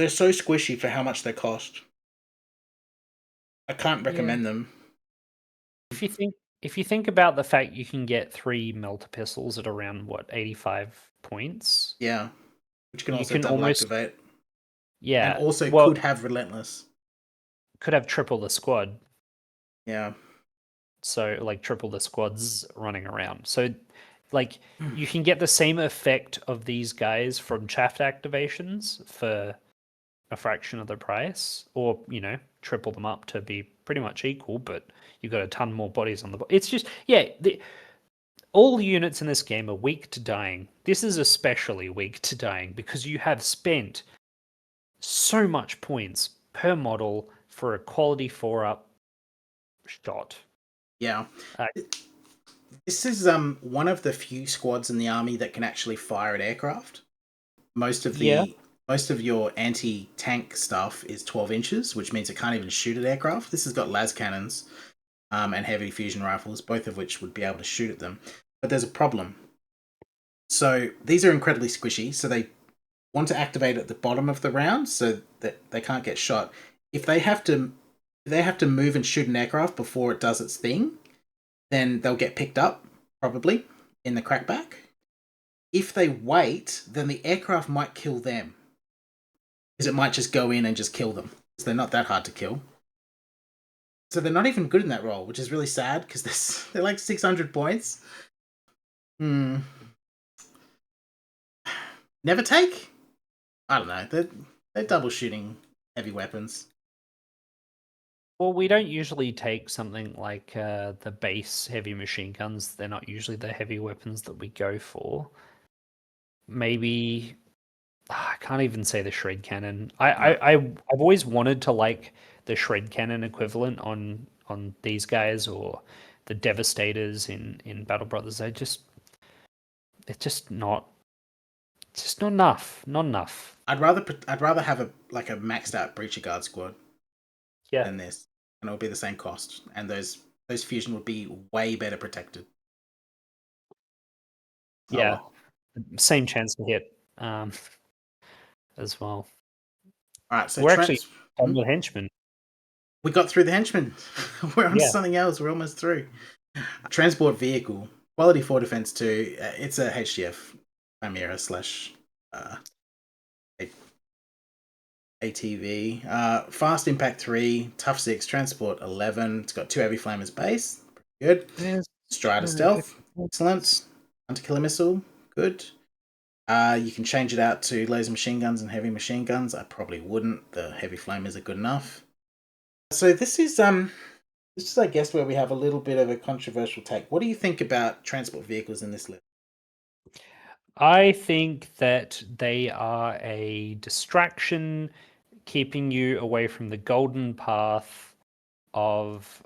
so squishy for how much they cost. I can't recommend them. If you think about the fact you can get 3 melter pistols at around 85 points. Yeah. Which can also double activate. Yeah. And also could have relentless. Could have triple the squad. Yeah. So like triple the squads running around. So like you can get the same effect of these guys from chaff activations for a fraction of the price, or triple them up to be pretty much equal, but you've got a ton more bodies on the board. It's just all units in this game are weak to dying. This is especially weak to dying because you have spent so much points per model for a quality 4-up shot. Yeah. This is one of the few squads in the army that can actually fire at aircraft. Most of the most of your anti-tank stuff is 12 inches, which means it can't even shoot at aircraft. This has got las cannons and heavy fusion rifles, both of which would be able to shoot at them. But there's a problem. So these are incredibly squishy, so they want to activate at the bottom of the round so that they can't get shot. If they have to move and shoot an aircraft before it does its thing, then they'll get picked up, probably, in the crackback. If they wait, then the aircraft might kill them. Because it might just go in and just kill them. Because they're not that hard to kill. So they're not even good in that role, which is really sad, because they're like 600 points. Never take? I don't know. They're double shooting heavy weapons. Well, we don't usually take something like the base heavy machine guns. They're not usually the heavy weapons that we go for. Maybe I can't even say the shred cannon. I've always wanted to like the shred cannon equivalent on these guys or the Devastators in Battle Brothers. It's just not enough. Not enough. I'd rather have a maxed out Breacher Guard squad than this, and it would be the same cost, and those fusion would be way better protected. Yeah, same chance to hit as well. All right, so we're actually done with henchmen. We got through the henchmen. We're on something else. We're almost through. Transport vehicle, quality 4 defense 2. It's a HDF Chimera / ATV. Fast impact 3, tough 6, transport 11. It's got 2 heavy flamers base. Pretty good. Strider stealth, excellent. Hunter-killer missile, good. You can change it out to laser machine guns and heavy machine guns. I probably wouldn't. The heavy flamers are good enough. So this is I guess where we have a little bit of a controversial take. What do you think about transport vehicles in this list? I think that they are a distraction, keeping you away from the golden path of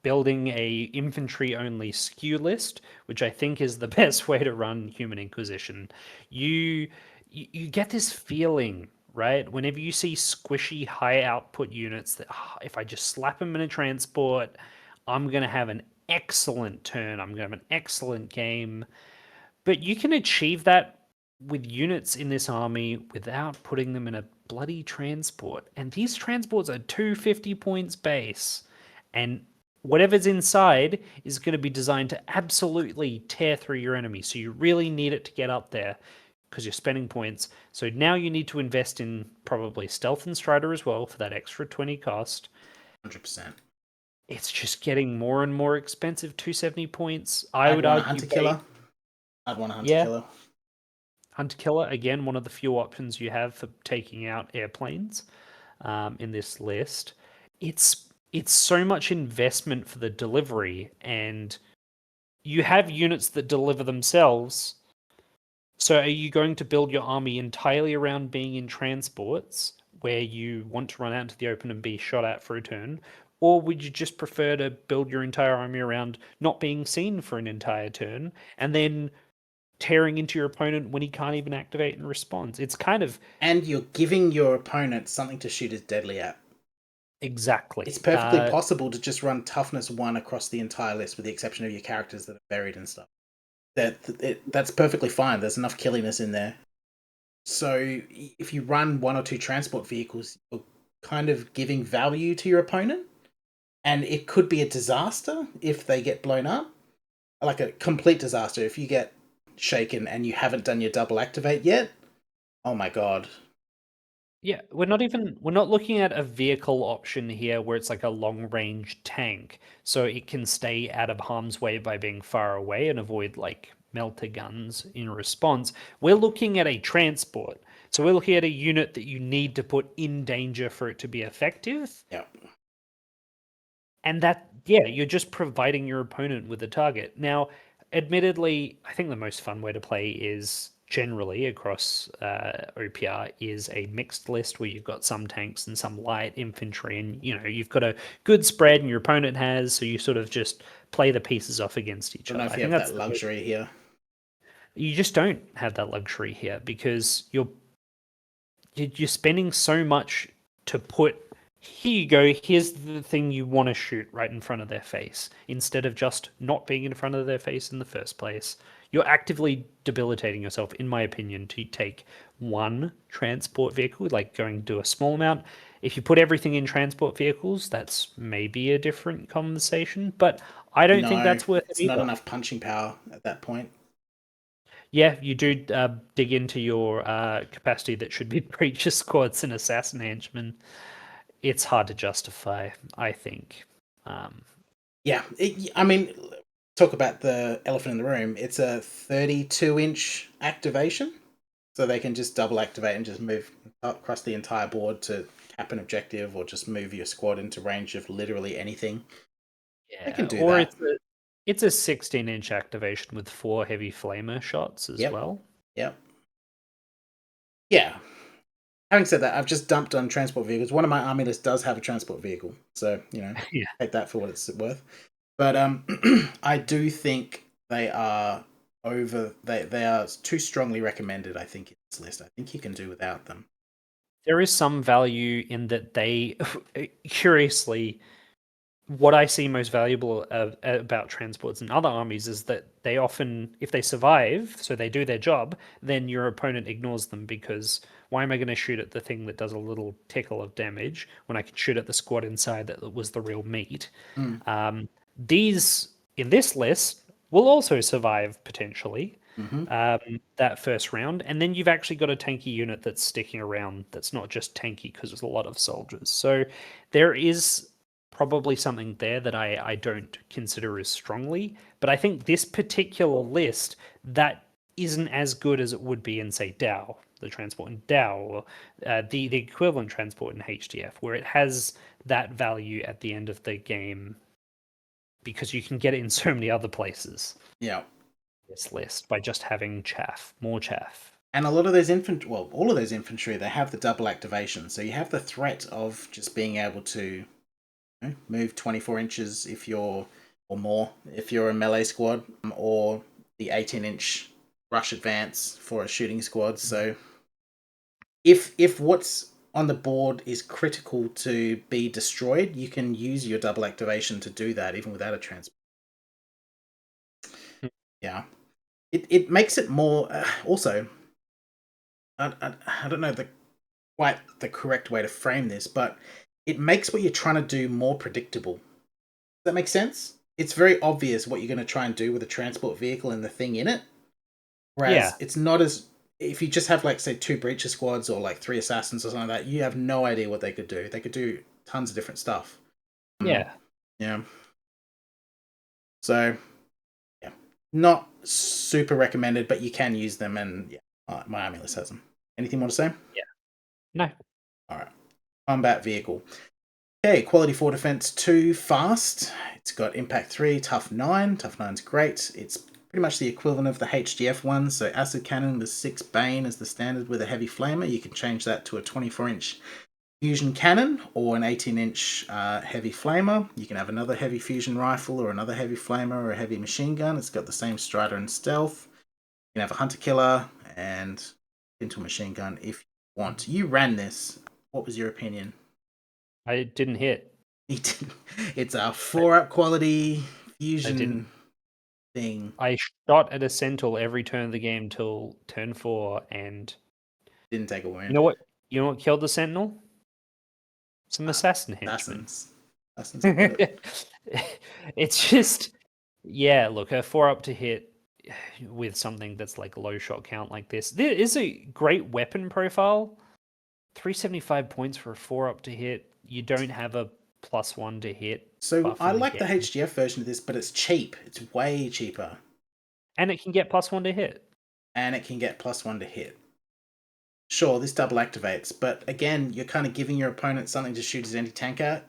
building a infantry only skew list, which I think is the best way to run Human Inquisition. You get this feeling, right? Whenever you see squishy high output units that if I just slap them in a transport, I'm going to have an excellent turn. I'm going to have an excellent game. But you can achieve that with units in this army without putting them in a bloody transport. And these transports are 250 points base. And whatever's inside is going to be designed to absolutely tear through your enemy. So you really need it to get up there because you're spending points. So now you need to invest in probably Stealth and Strider as well for that extra 20 cost. 100%. It's just getting more and more expensive. 270 points. I would argue Hunter Killer. I'd want a Hunter Killer. Hunter Killer, again, one of the few options you have for taking out airplanes in this list. It's so much investment for the delivery, and you have units that deliver themselves. So are you going to build your army entirely around being in transports where you want to run out into the open and be shot at for a turn? Or would you just prefer to build your entire army around not being seen for an entire turn and then tearing into your opponent when he can't even activate and responds? It's kind of... And you're giving your opponent something to shoot his deadly at. Exactly. It's perfectly possible to just run toughness 1 across the entire list with the exception of your characters that are buried and stuff. That's perfectly fine. There's enough killiness in there. So if you run 1 or 2 transport vehicles, you're kind of giving value to your opponent. And it could be a disaster if they get blown up. Like a complete disaster. If you get shaken and you haven't done your double activate yet, oh my god. Yeah, we're not looking at a vehicle option here where it's like a long range tank, so it can stay out of harm's way by being far away and avoid like melter guns in response. We're looking at a transport. So we're looking at a unit that you need to put in danger for it to be effective. Yeah. And that, you're just providing your opponent with a target. Now, admittedly, I think the most fun way to play is generally across OPR is a mixed list where you've got some tanks and some light infantry, and you've got a good spread and your opponent has, so you sort of just play the pieces off against each other. I don't know if you have that luxury here. You just don't have that luxury here because you're spending so much to put, here you go, here's the thing you want to shoot right in front of their face, instead of just not being in front of their face in the first place. You're actively debilitating yourself, in my opinion, to take one transport vehicle, like going to do a small amount. If you put everything in transport vehicles, that's maybe a different conversation, but I don't think No, that's worth it it's not either. enough punching power at that point. Yeah, you do dig into your capacity that should be breacher squads and assassin henchmen. It's hard to justify, I think. Um, Yeah, I mean, talk about the elephant in the room. It's a 32-inch activation, so they can just double activate and just move across the entire board to cap an objective, or just move your squad into range of literally anything. They can yeah, do or that. it's a 16-inch activation with 4 heavy flamer shots as Yep, well. yep, yeah. Having said that, I've just dumped on transport vehicles. One of my army lists does have a transport vehicle, so Yeah, take that for what it's worth. But I do think they are over. They are too strongly recommended. I think in this list. I think you can do without them. there is some value in that they, curiously, what I see most valuable about transports and other armies is that they often, if they survive, so they do their job, then your opponent ignores them, because why am I going to shoot at the thing that does a little tickle of damage when I can shoot at the squad inside that was the real meat? Mm. These in this list will also survive potentially Mm-hmm. that first round, and then you've actually got a tanky unit that's sticking around that's not just tanky because there's a lot of soldiers. So there is probably something there that I don't consider as strongly, but I think this particular list, that isn't as good as it would be in, say, Dow, the transport in Dow, or the equivalent transport in HDF, where it has that value at the end of the game because you can get it in so many other places. Yeah. This list by just having chaff, more chaff. And a lot of those infantry, well, all of those infantry, they have the double activation. So you have the threat of just being able to move 24 inches if you're, or more, if you're a melee squad, or the 18-inch rush advance for a shooting squad. So if what's on the board is critical to be destroyed, you can use your double activation to do that even without a transport. Yeah, it makes it more. Also, I don't know quite the correct way to frame this, but it makes what you're trying to do more predictable. Does that make sense? It's very obvious what you're going to try and do with a transport vehicle and the thing in it. Yeah, Whereas it's not as, if you just have like say 2 breacher squads or like 3 assassins or something like that, you have no idea what they could do. They could do tons of different stuff. yeah. Yeah. So yeah, not super recommended, but you can use them, and yeah, my army list has them. Anything more to say? Yeah. No. All right. Combat vehicle. Okay, quality 4 defense 2 fast. It's got impact 3, tough 9. Tough 9's great. It's pretty much the equivalent of the HGF one. So acid cannon with 6 Bane as the standard with a heavy flamer. You can change that to a 24-inch fusion cannon or an 18-inch heavy flamer. You can have another heavy fusion rifle or another heavy flamer or a heavy machine gun. It's got the same strider and stealth. You can have a hunter killer and into a machine gun if you want. You ran this. What was your opinion? I didn't hit. It's a 4-up quality I didn't. fusion thing. I shot at a Sentinel every turn of the game till turn 4, and Didn't take a you wound. know what? You know what killed the Sentinel? Some assassin henchmen. Assassins. Assassins are good. It's just, yeah. Look, a 4-up to hit with something that's like low shot count like this. There is a great weapon profile. 375 points for a 4-up to hit. You don't have a +1 to hit So buff I in the like the game, HGF version of this, but it's cheap. It's way cheaper. and it can get +1 to hit. And it can get +1 to hit. Sure, this double activates, but again, you're kind of giving your opponent something to shoot his anti-tank at.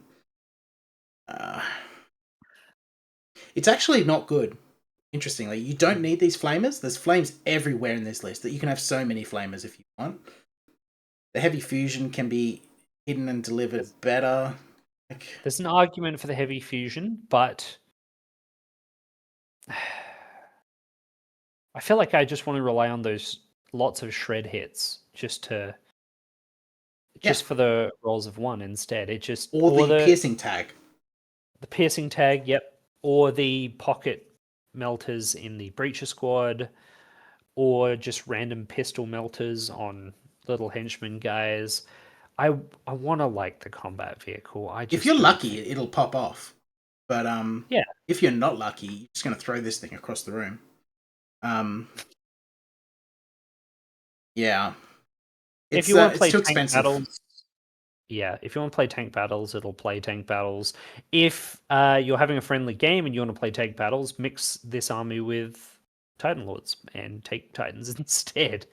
It's actually not good. Interestingly, you don't need these flamers. There's flames everywhere in this list that you can have so many flamers if you want. The heavy fusion can be hidden and delivered better. There's an argument for the heavy fusion, but I feel like I just want to rely on those lots of shred hits just to just for the rolls of 1 instead. It just Or the piercing tag. The piercing tag, yep. Or the pocket melters in the breacher squad, or just random pistol melters on little henchman guys. I want to like the combat vehicle. If you're lucky, it'll pop off. But yeah. If you're not lucky, you're just going to throw this thing across the room. Yeah. If you want to play too tank expensive. battles, yeah, if you want to play tank battles, it'll play tank battles. If you're having a friendly game and you want to play tank battles, mix this army with Titan Lords and take Titans instead.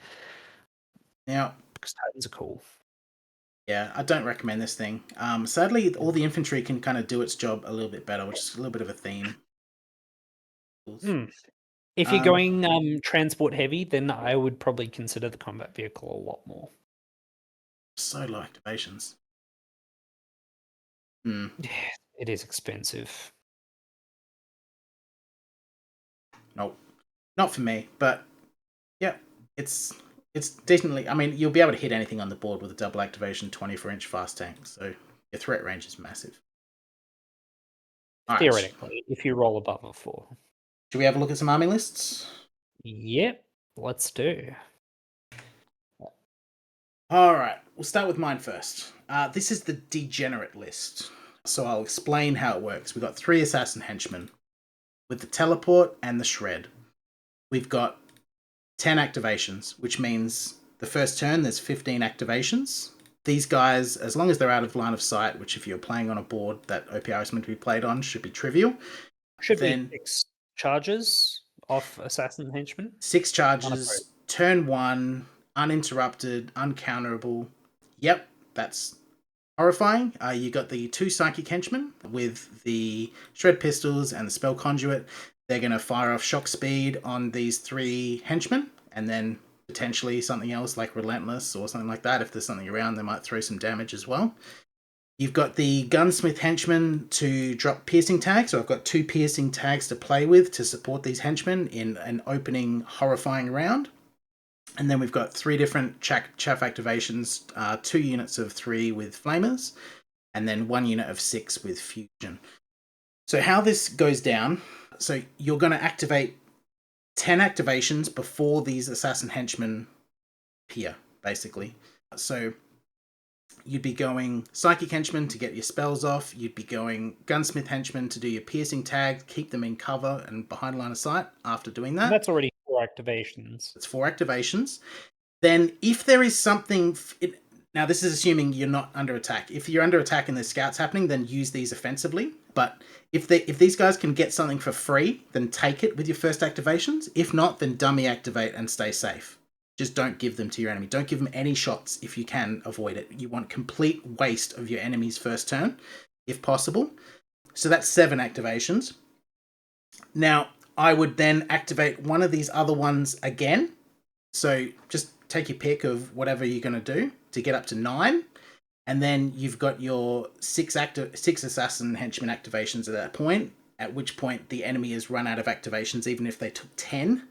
Now, because Titans are cool. Yeah, I don't recommend this thing. Sadly, all the infantry can kind of do its job a little bit better, which is a little bit of a theme. If you're going transport heavy, then I would probably consider the combat vehicle a lot more. So low activations. Yeah, it is expensive. Nope, not for me. But yeah, it's decently. I mean, you'll be able to hit anything on the board with a double activation 24-inch fast tank. So your threat range is massive. Theoretically, if you roll above a 4. Should we have a look at some army lists? Yep, let's do. All right, we'll start with mine first. This is the degenerate list. So I'll explain how it works. We've got 3 assassin henchmen with the teleport and the shred. We've got 10 activations, which means the first turn there's 15 activations. These guys, as long as they're out of line of sight, which if you're playing on a board that OPR is meant to be played on, should be trivial. Should be 6 charges off assassin henchmen. 6 charges, turn 1, uninterrupted, uncounterable. Yep, that's horrifying. You got the 2 psychic henchmen with the shred pistols and the spell conduit. They're going to fire off shock speed on these 3 henchmen, and then potentially something else like relentless or something like that. If there's something around, they might throw some damage as well. You've got the gunsmith henchmen to drop piercing tags. So I've got 2 piercing tags to play with to support these henchmen in an opening horrifying round. And then we've got 3 different chaff activations, 2 units of 3 with flamers, and then 1 unit of 6 with fusion. So how this goes down, so you're going to activate 10 activations before these assassin henchmen appear, basically. So you'd be going psychic henchmen to get your spells off. You'd be going gunsmith henchmen to do your piercing tag, keep them in cover and behind line of sight after doing that. And that's already 4 activations. It's 4 activations. Then if there is something... Now, this is assuming you're not under attack. If you're under attack and there's scouts happening, then use these offensively. But if these guys can get something for free, then take it with your first activations. If not, then dummy activate and stay safe. Just don't give them to your enemy. Don't give them any shots if you can avoid it. You want complete waste of your enemy's first turn, if possible. So that's 7 activations. Now, I would then activate one of these other ones again. So just take your pick of whatever you're going to do to get up to 9. And then you've got your 6 assassin henchmen activations at that point, at which point the enemy has run out of activations, even if they took 10.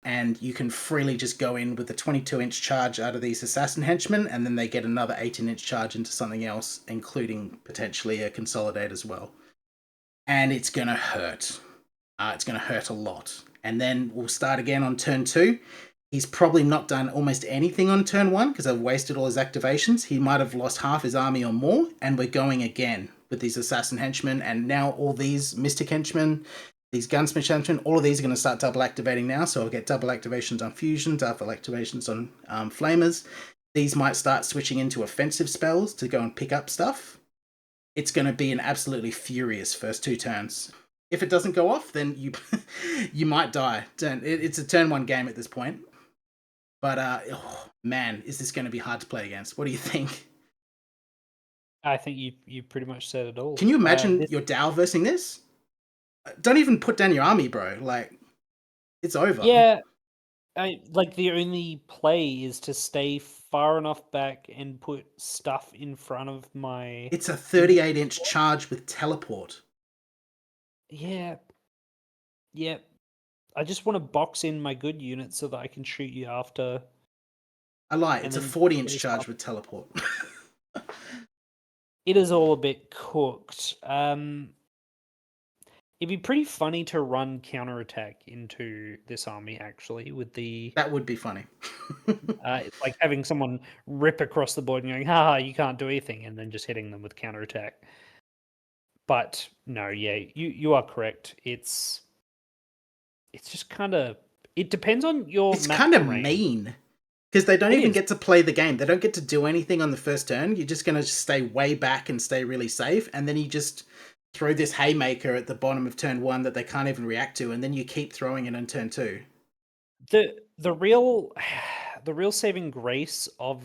And you can freely just go in with a 22-inch charge out of these assassin henchmen, and then they get another 18-inch charge into something else, including potentially a consolidate as well. And it's going to hurt. It's going to hurt a lot. And then we'll start again on turn 2. He's probably not done almost anything on turn 1 because I've wasted all his activations. He might have lost half his army or more, and we're going again with these assassin henchmen, and now all these mystic henchmen, these gunsmith henchmen, all of these are going to start double activating now, so I'll get double activations on fusion, double activations on flamers. These might start switching into offensive spells to go and pick up stuff. It's going to be an absolutely furious first 2 turns. If it doesn't go off, then you might die. It's a turn 1 game at this point. But, man, is this going to be hard to play against? What do you think? I think you pretty much said it all. Can you imagine your Dow versing this? Don't even put down your army, bro. Like, it's over. Yeah. The only play is to stay far enough back and put stuff in front of my... It's a 38-inch charge with teleport. Yeah. Yeah. I just want to box in my good units so that I can shoot you after. I lie. It's a 40-inch charge with teleport. It is all a bit cooked. It'd be pretty funny to run counterattack into this army, actually, with the That would be funny. it's like having someone rip across the board and going, "Ha, you can't do anything," and then just hitting them with counterattack. But no, yeah, you are correct. It's just kind of, it depends on your It's map kind of terrain. mean. Because they don't It even is. get to play the game. They don't get to do anything on the first turn. You're just going to stay way back and stay really safe. And then you just throw this haymaker at the bottom of turn 1 that they can't even react to. And then you keep throwing it on turn 2. The real the real saving grace of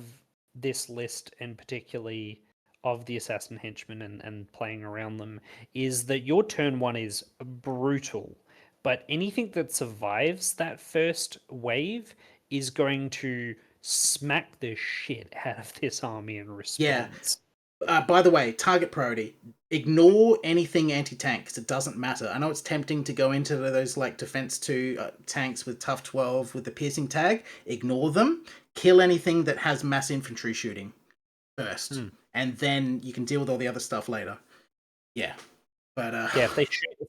this list, and particularly of the assassin henchmen and playing around them, is that your turn 1 is brutal, but anything that survives that first wave is going to smack the shit out of this army in Yeah. response. By the way, target priority. Ignore anything anti-tank because it doesn't matter. I know it's tempting to go into those like defense 2 tanks with tough 12 with the piercing tag. Ignore them. Kill anything that has mass infantry shooting first. And then you can deal with all the other stuff later. Yeah. But Yeah, if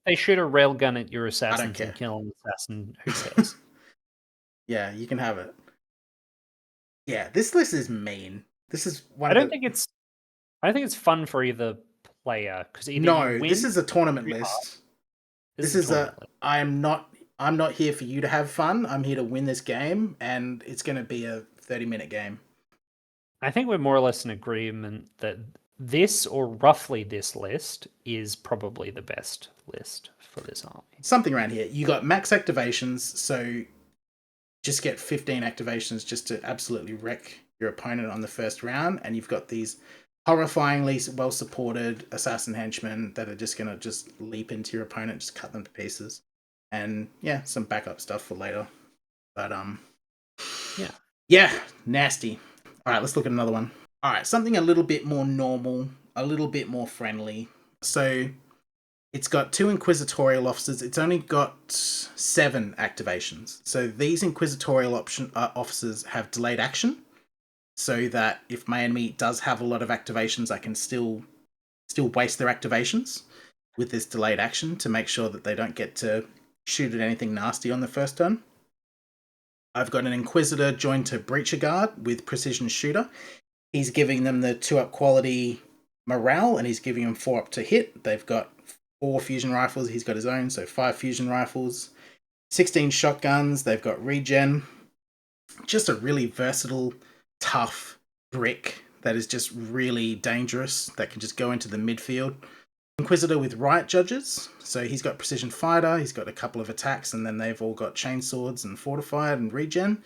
they shoot a railgun at your assassins care. and kill an assassin, who cares? Yeah, you can have it. Yeah, this list is mean. This is one I of don't the... think it's fun for either player, because either you No, win. this is a tournament really hard. list. This This is is a a... tournament list. I'm not here for you to have fun. I'm here to win this game, and it's going to be a 30-minute game. I think we're more or less in agreement that this, or roughly this list, is probably the best list for this army. Something around here. You got max activations, so just get 15 activations just to absolutely wreck your opponent on the first round, and you've got these horrifyingly well-supported assassin henchmen that are just going to just leap into your opponent, just cut them to pieces. And yeah, some backup stuff for later. But yeah, nasty. All right, let's look at another one. All right, something a little bit more normal, a little bit more friendly. So it's got 2 Inquisitorial Officers. It's only got 7 activations. So these Inquisitorial Officers have delayed action, so that if my enemy does have a lot of activations, I can still waste their activations with this delayed action to make sure that they don't get to shoot at anything nasty on the first turn. I've got an Inquisitor joined to Breacher Guard with Precision Shooter. He's giving them the 2-up quality morale, and he's giving them 4-up to hit. They've got 4 fusion rifles. He's got his own, so 5 fusion rifles. 16 shotguns. They've got regen. Just a really versatile, tough brick that is just really dangerous, that can just go into the midfield. Inquisitor with Riot Judges, so he's got Precision Fighter, he's got a couple of attacks, and then they've all got Chainswords and Fortified and Regen.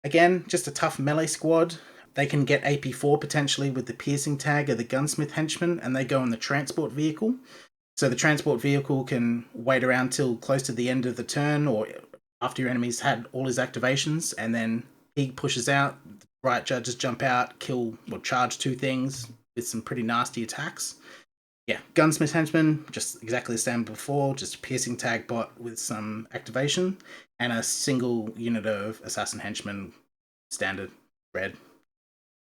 Again, just a tough melee squad. They can get AP4 potentially with the Piercing Tag or the Gunsmith Henchmen, and they go in the Transport Vehicle. So the Transport Vehicle can wait around till close to the end of the turn, or after your enemy's had all his activations, and then he pushes out, the Riot Judges jump out, kill or charge 2 things with some pretty nasty attacks. Yeah, Gunsmith Henchmen, just exactly the same before, just a piercing tag bot with some activation, and a single unit of Assassin Henchmen, standard, red,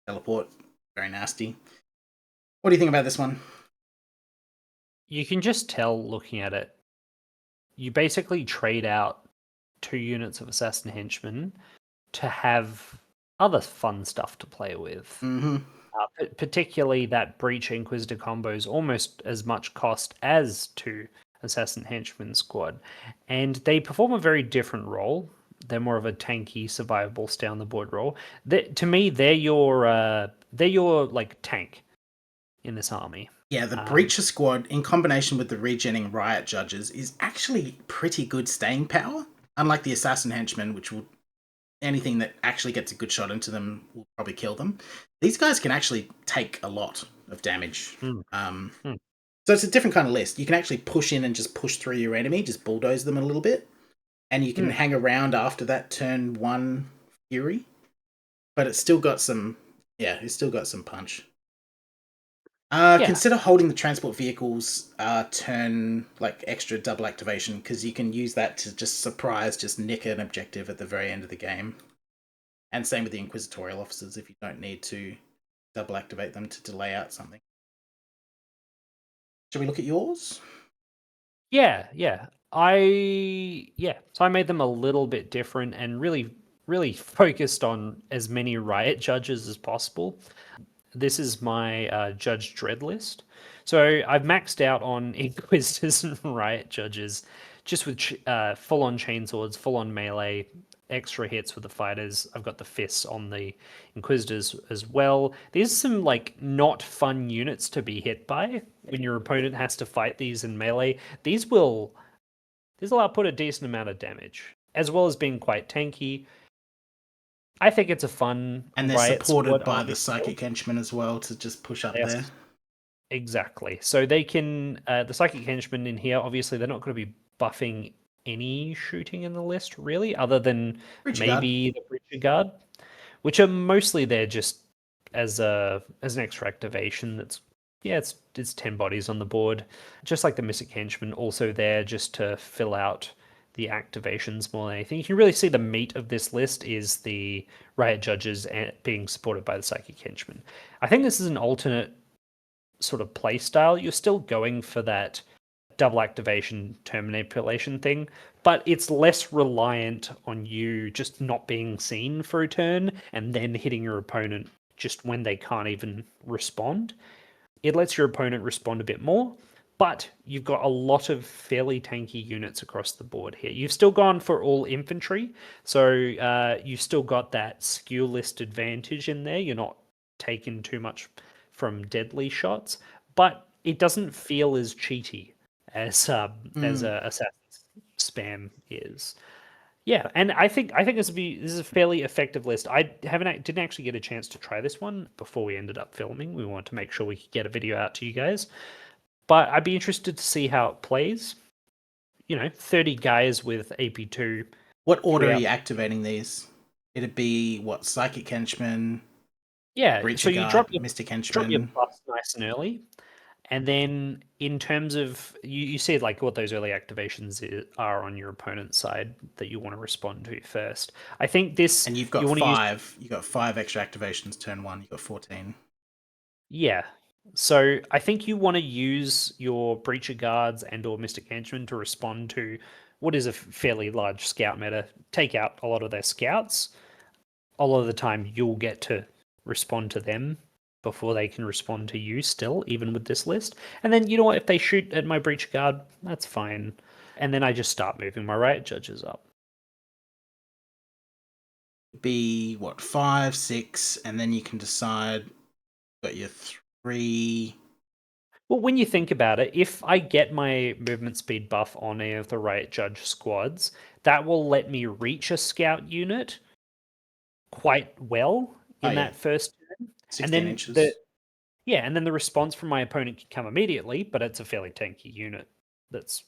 teleport, very nasty. What do you think about this one? You can just tell looking at it. You basically trade out 2 units of Assassin Henchmen to have other fun stuff to play with. Mm-hmm. Particularly that Breach Inquisitor combo is almost as much cost as 2 Assassin Henchmen squad, and they perform a very different role. They're more of a tanky, survivable, stay on the board role. To me, they're your like tank in this army. Yeah, the Breacher squad, in combination with the regenning Riot Judges, is actually pretty good staying power. Unlike the Assassin Henchmen, which will... anything that actually gets a good shot into them will probably kill them. These guys can actually take a lot of damage. So it's a different kind of list. You can actually push in and just push through your enemy, just bulldoze them a little bit. And you can hang around after that turn 1 Fury. But it's still got some... yeah, it's still got some punch. Consider holding the transport vehicles turn like extra double activation, because you can use that to just surprise, just nick an objective at the very end of the game. And same with the Inquisitorial Officers if you don't need to double activate them to delay out something. Shall we look at yours? Yeah. So I made them a little bit different and really focused on as many Riot Judges as possible. This is my Judge Dread list. So I've maxed out on Inquisitors and Riot Judges, just with full-on chainswords, full-on melee, extra hits with the fighters. I've got the fists on the Inquisitors as well. These are some like not fun units to be hit by when your opponent has to fight these in melee. These will output a decent amount of damage, as well as being quite tanky. I think it's a fun And they're Riot supported squad by army the Psychic Henchmen as well to just push up build. there. Exactly. So they can the Psychic Henchmen in here. Obviously, they're not going to be buffing any shooting in the list, really, other than Breacher maybe the Breacher Guard, which are mostly there just as an extra activation. It's 10 bodies on the board, just like the Mystic Henchmen, also there just to fill out the activations more than anything. You can really see the meat of this list is the Riot Judges being supported by the Psychic Henchmen. I think this is an alternate sort of play style. You're still going for that double activation turn manipulation thing, but it's less reliant on you just not being seen for a turn and then hitting your opponent just when they can't even respond. It lets your opponent respond a bit more, but you've got a lot of fairly tanky units across the board here. You've still gone for all infantry, so you've still got that skill list advantage in there. You're not taking too much from deadly shots, but it doesn't feel as cheaty as a assassin's spam is. Yeah, and I think this is a fairly effective list. I didn't actually get a chance to try this one before we ended up filming. We wanted to make sure we could get a video out to you guys, but I'd be interested to see how it plays. 30 guys with AP2. What order are you activating these? It'd be what? Psychic Henchmen, Yeah, Breacher so you Guard, drop your Mystic drop your Henchmen. buffs nice and early, and then in terms of you see like what those early activations are on your opponent's side that you want to respond to first. I think this And you've got you want to use. you've got 5 extra activations turn 1, you've got 14. Yeah. So I think you want to use your Breacher Guards and or Mystic Henchmen to respond to what is a fairly large scout meta. Take out a lot of their scouts. A lot of the time you'll get to respond to them before they can respond to you still, even with this list. And then, you know what, if they shoot at my Breacher Guard, that's fine. And then I just start moving my Riot Judges up. Be what, 5, 6, and then you can decide. Got your 3. Well, when you think about it, if I get my movement speed buff on any of the Riot Judge squads, that will let me reach a scout unit quite well in that first turn. 16 And then inches. and then the response from my opponent can come immediately, but it's a fairly tanky unit that's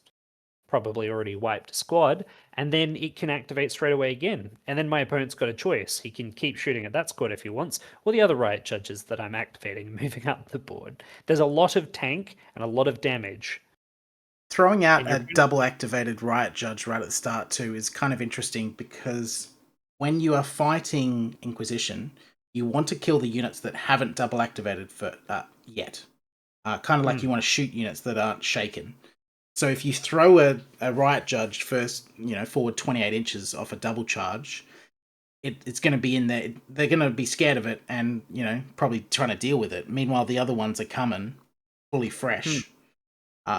probably already wiped a squad, and then it can activate straight away again. And then my opponent's got a choice. He can keep shooting at that squad if he wants, or the other Riot Judges that I'm activating and moving up the board. There's a lot of tank and a lot of damage. Throwing out a double activated Riot Judge right at the start too is kind of interesting because when you are fighting Inquisition, you want to kill the units that haven't double activated for yet. Kind of like you want to shoot units that aren't shaken. So if you throw a Riot Judge first, forward 28 inches off a double charge, it's going to be in there. They're going to be scared of it and, probably trying to deal with it. Meanwhile, the other ones are coming fully fresh.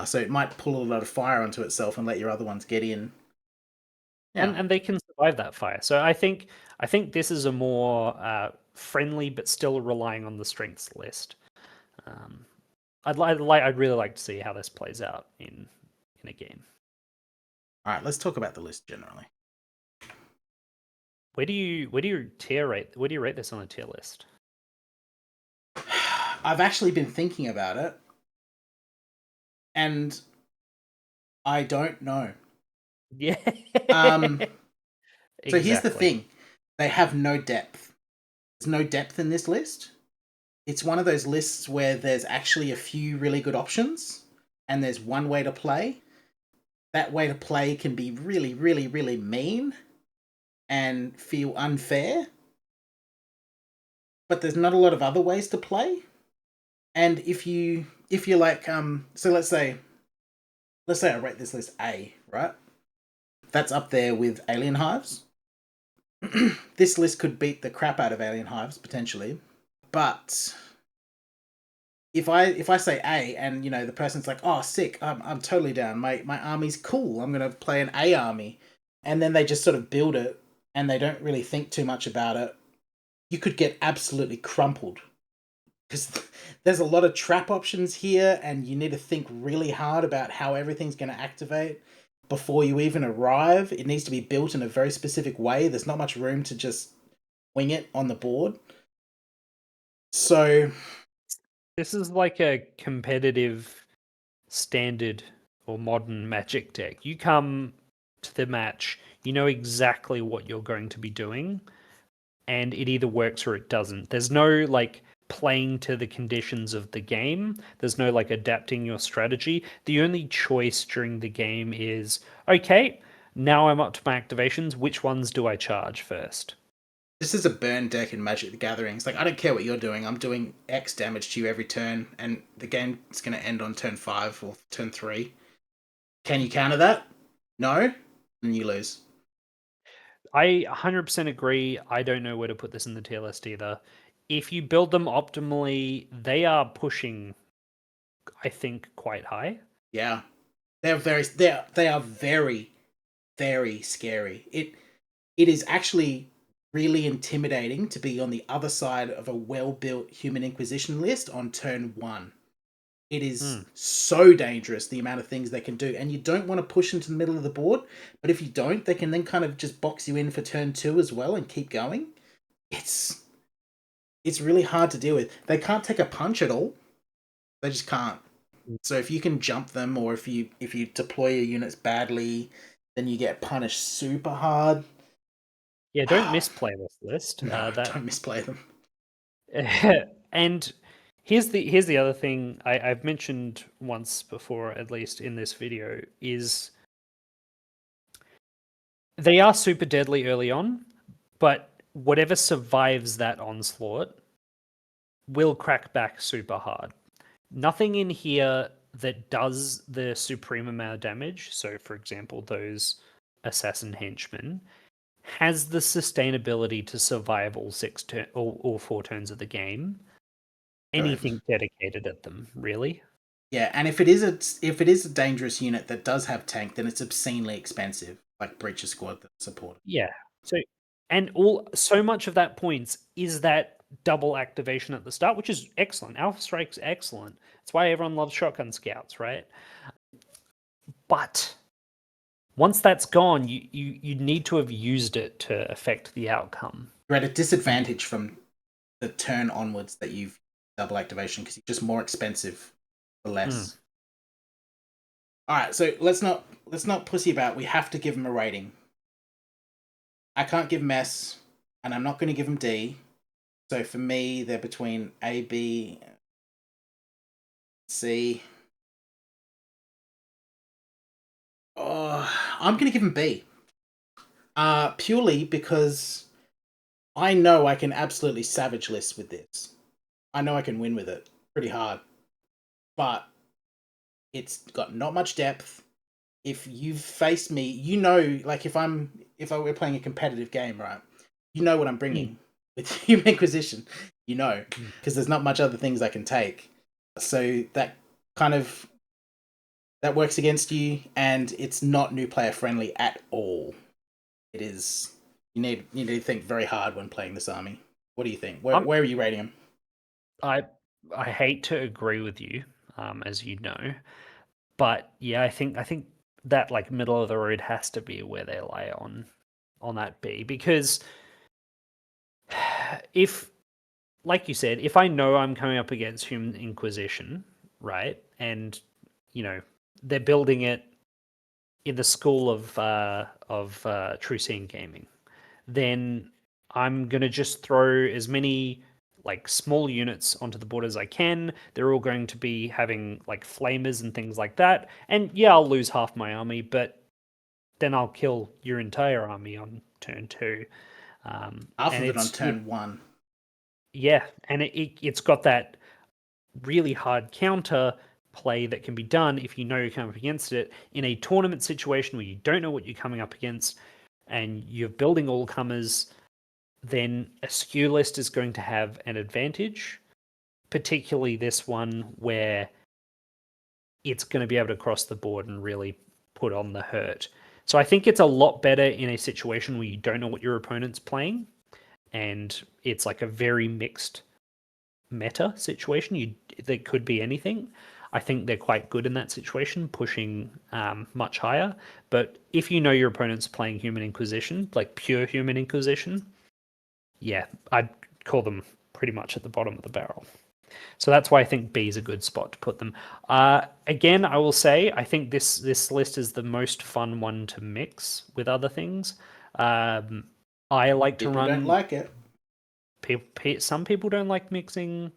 So it might pull a lot of fire onto itself and let your other ones get in. Yeah. And they can survive that fire. So I think this is a more friendly but still relying on the strengths list. I'd really like to see how this plays out in a game. All right, let's talk about the list generally. Where do you tier rate? Where do you rate this on the tier list? I've actually been thinking about it, and I don't know. Yeah. So here's the thing: they have no depth. There's no depth in this list. It's one of those lists where there's actually a few really good options, and there's one way to play. That way to play can be really, really, really mean and feel unfair. But there's not a lot of other ways to play. And if you if you're like, so let's say I rate this list A, right? That's up there with Alien Hives. This list could beat the crap out of Alien Hives potentially, but if I say A and the person's like, oh sick, I'm totally down. My army's cool. I'm gonna play an A army, and then they just sort of build it and they don't really think too much about it. You could get absolutely crumpled because there's a lot of trap options here, and you need to think really hard about how everything's going to activate before you even arrive. It needs to be built in a very specific way. There's not much room to just wing it on the board. So This is like a competitive standard or modern Magic deck. You come to the match, you know exactly what you're going to be doing, and it either works or it doesn't. There's no like playing to the conditions of the game. There's no like adapting your strategy. The only choice during the game is, okay, now I'm up to my activations. Which ones do I charge first? this is a burn deck in Magic the Gathering. It's like, I don't care what you're doing. I'm doing X damage to you every turn, and the game's going to end on turn 5 or turn 3. Can you counter that? No? Then you lose. I 100% agree. I don't know where to put this in the tier list either. If you build them optimally, they are pushing, I think, quite high. Yeah. They are very, very scary. It is actually really intimidating to be on the other side of a well-built Human Inquisition list on turn 1. It is so dangerous, the amount of things they can do, and you don't want to push into the middle of the board, but if you don't, they can then kind of just box you in for turn 2 as well and keep going. It's really hard to deal with. They can't take a punch at all. They just can't. So if you can jump them, or if you deploy your units badly, then you get punished super hard. Yeah, don't misplay this list. No, don't misplay them. And here's the other thing I've mentioned once before, at least in this video, is they are super deadly early on, but whatever survives that onslaught will crack back super hard. Nothing in here that does the supreme amount of damage, so for example, those assassin henchmen, has the sustainability to survive all 4 turns of the game. Anything dedicated at them, really. Yeah, and if it is a dangerous unit that does have tank, then it's obscenely expensive, like Breacher Squad that support it. Yeah. So much of that points is that double activation at the start, which is excellent. Alpha Strike's excellent. That's why everyone loves shotgun scouts, right? But once that's gone, you need to have used it to affect the outcome. You're at a disadvantage from the turn onwards that you've double activation because you're just more expensive for less. All right, so let's not pussy about. We have to give them a rating. I can't give them S, and I'm not going to give them D. So for me, they're between A, B, C. Oh, I'm going to give them B. Purely because I know I can absolutely savage list with this. I know I can win with it pretty hard. But it's got not much depth. If you've faced me, like if I were playing a competitive game, right? You know what I'm bringing with Human Inquisition. Because there's not much other things I can take. So that kind of that works against you, and it's not new player friendly at all. It is. You need to think very hard when playing this army. What do you think? Where are you rating him? I hate to agree with you, as you know, but yeah, I think that like middle of the road has to be where they lie on that B, because if, like you said, if I know I'm coming up against Human Inquisition, right, and they're building it in the school of Trueseeing gaming, then I'm gonna just throw as many like small units onto the board as I can. They're all going to be having like flamers and things like that, and yeah, I'll lose half my army, but then I'll kill your entire army on turn 2. Half of it on turn 1. Yeah, and it's got that really hard counter play that can be done if you know you're coming up against it in a tournament situation where you don't know what you're coming up against and you're building all comers, then a skew list is going to have an advantage, particularly this one where it's going to be able to cross the board and really put on the hurt. So I think it's a lot better in a situation where you don't know what your opponent's playing and it's like a very mixed meta situation. There could be anything. I think they're quite good in that situation, pushing much higher. But if you know your opponent's playing Human Inquisition, like pure Human Inquisition, yeah, I'd call them pretty much at the bottom of the barrel. So that's why I think B is a good spot to put them. Again, I will say I think this list is the most fun one to mix with other things. I like to run. People don't like it. Some people don't like mixing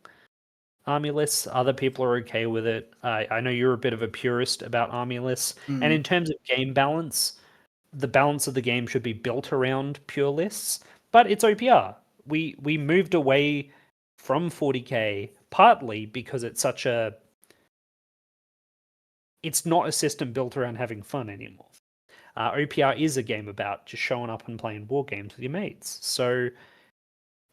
army lists. Other people are okay with it. I know you're a bit of a purist about army lists. And in terms of game balance, the balance of the game should be built around pure lists. But it's OPR. We moved away from 40k partly because it's not a system built around having fun anymore. OPR is a game about just showing up and playing war games with your mates. So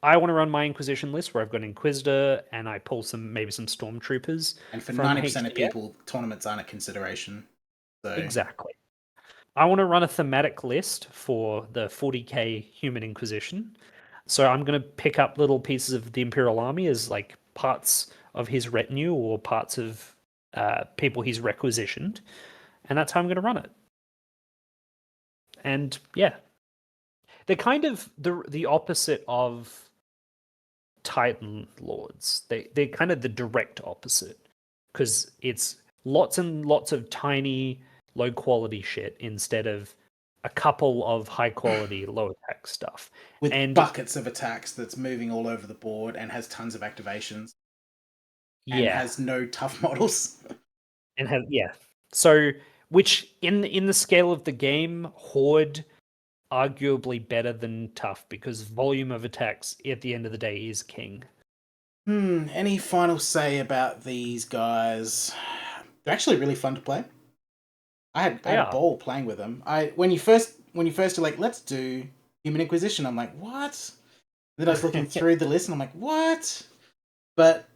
I want to run my Inquisition list where I've got an Inquisitor and I pull maybe some Stormtroopers. And for 90% of people, tournaments aren't a consideration. So. Exactly. I want to run a thematic list for the 40k Human Inquisition. So I'm going to pick up little pieces of the Imperial Army as like parts of his retinue or parts of people he's requisitioned. And that's how I'm going to run it. And yeah, they're kind of the opposite of Titan Lords. They're kind of the direct opposite because it's lots and lots of tiny, low quality shit instead of a couple of high quality, low attack stuff. With buckets of attacks that's moving all over the board and has tons of activations. And has no tough models. So, which in the scale of the game, Horde arguably better than Tough because volume of attacks at the end of the day is king. Any final say about these guys? They're actually really fun to play. I had a ball playing with them. When you first are like, let's do Human Inquisition, I'm like, what? Then I was looking through the list and I'm like, what? But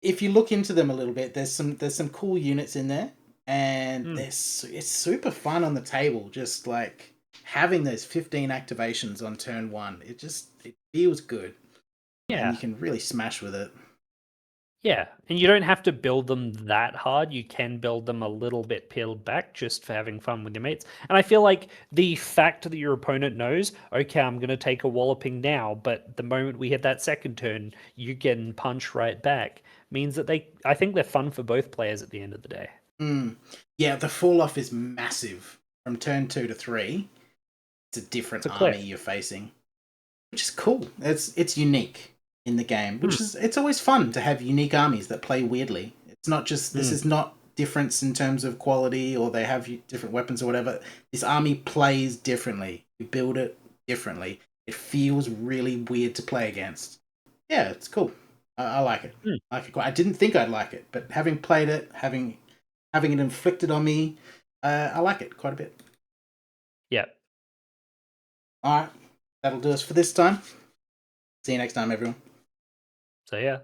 if you look into them a little bit, there's some cool units in there, and it's super fun on the table. Just like having those 15 activations on turn one, it feels good. Yeah, and you can really smash with it. Yeah, and you don't have to build them that hard. You can build them a little bit peeled back just for having fun with your mates. And I feel like the fact that your opponent knows, okay, I'm going to take a walloping now, but the moment we hit that second turn, you get punched right back, means that I think they're fun for both players at the end of the day. Yeah, the fall off is massive from turn 2 to 3. It's a different army you're facing, which is cool. It's unique in the game, which is, it's always fun to have unique armies that play weirdly. It's not just, this is not difference in terms of quality or they have different weapons or whatever. This army plays differently. You build it differently. It feels really weird to play against. Yeah, it's cool. I like it. I like it quite. I didn't think I'd like it, but having played it, having it inflicted on me, I like it quite a bit. Yeah. All right. That'll do us for this time. See you next time, everyone. So yeah.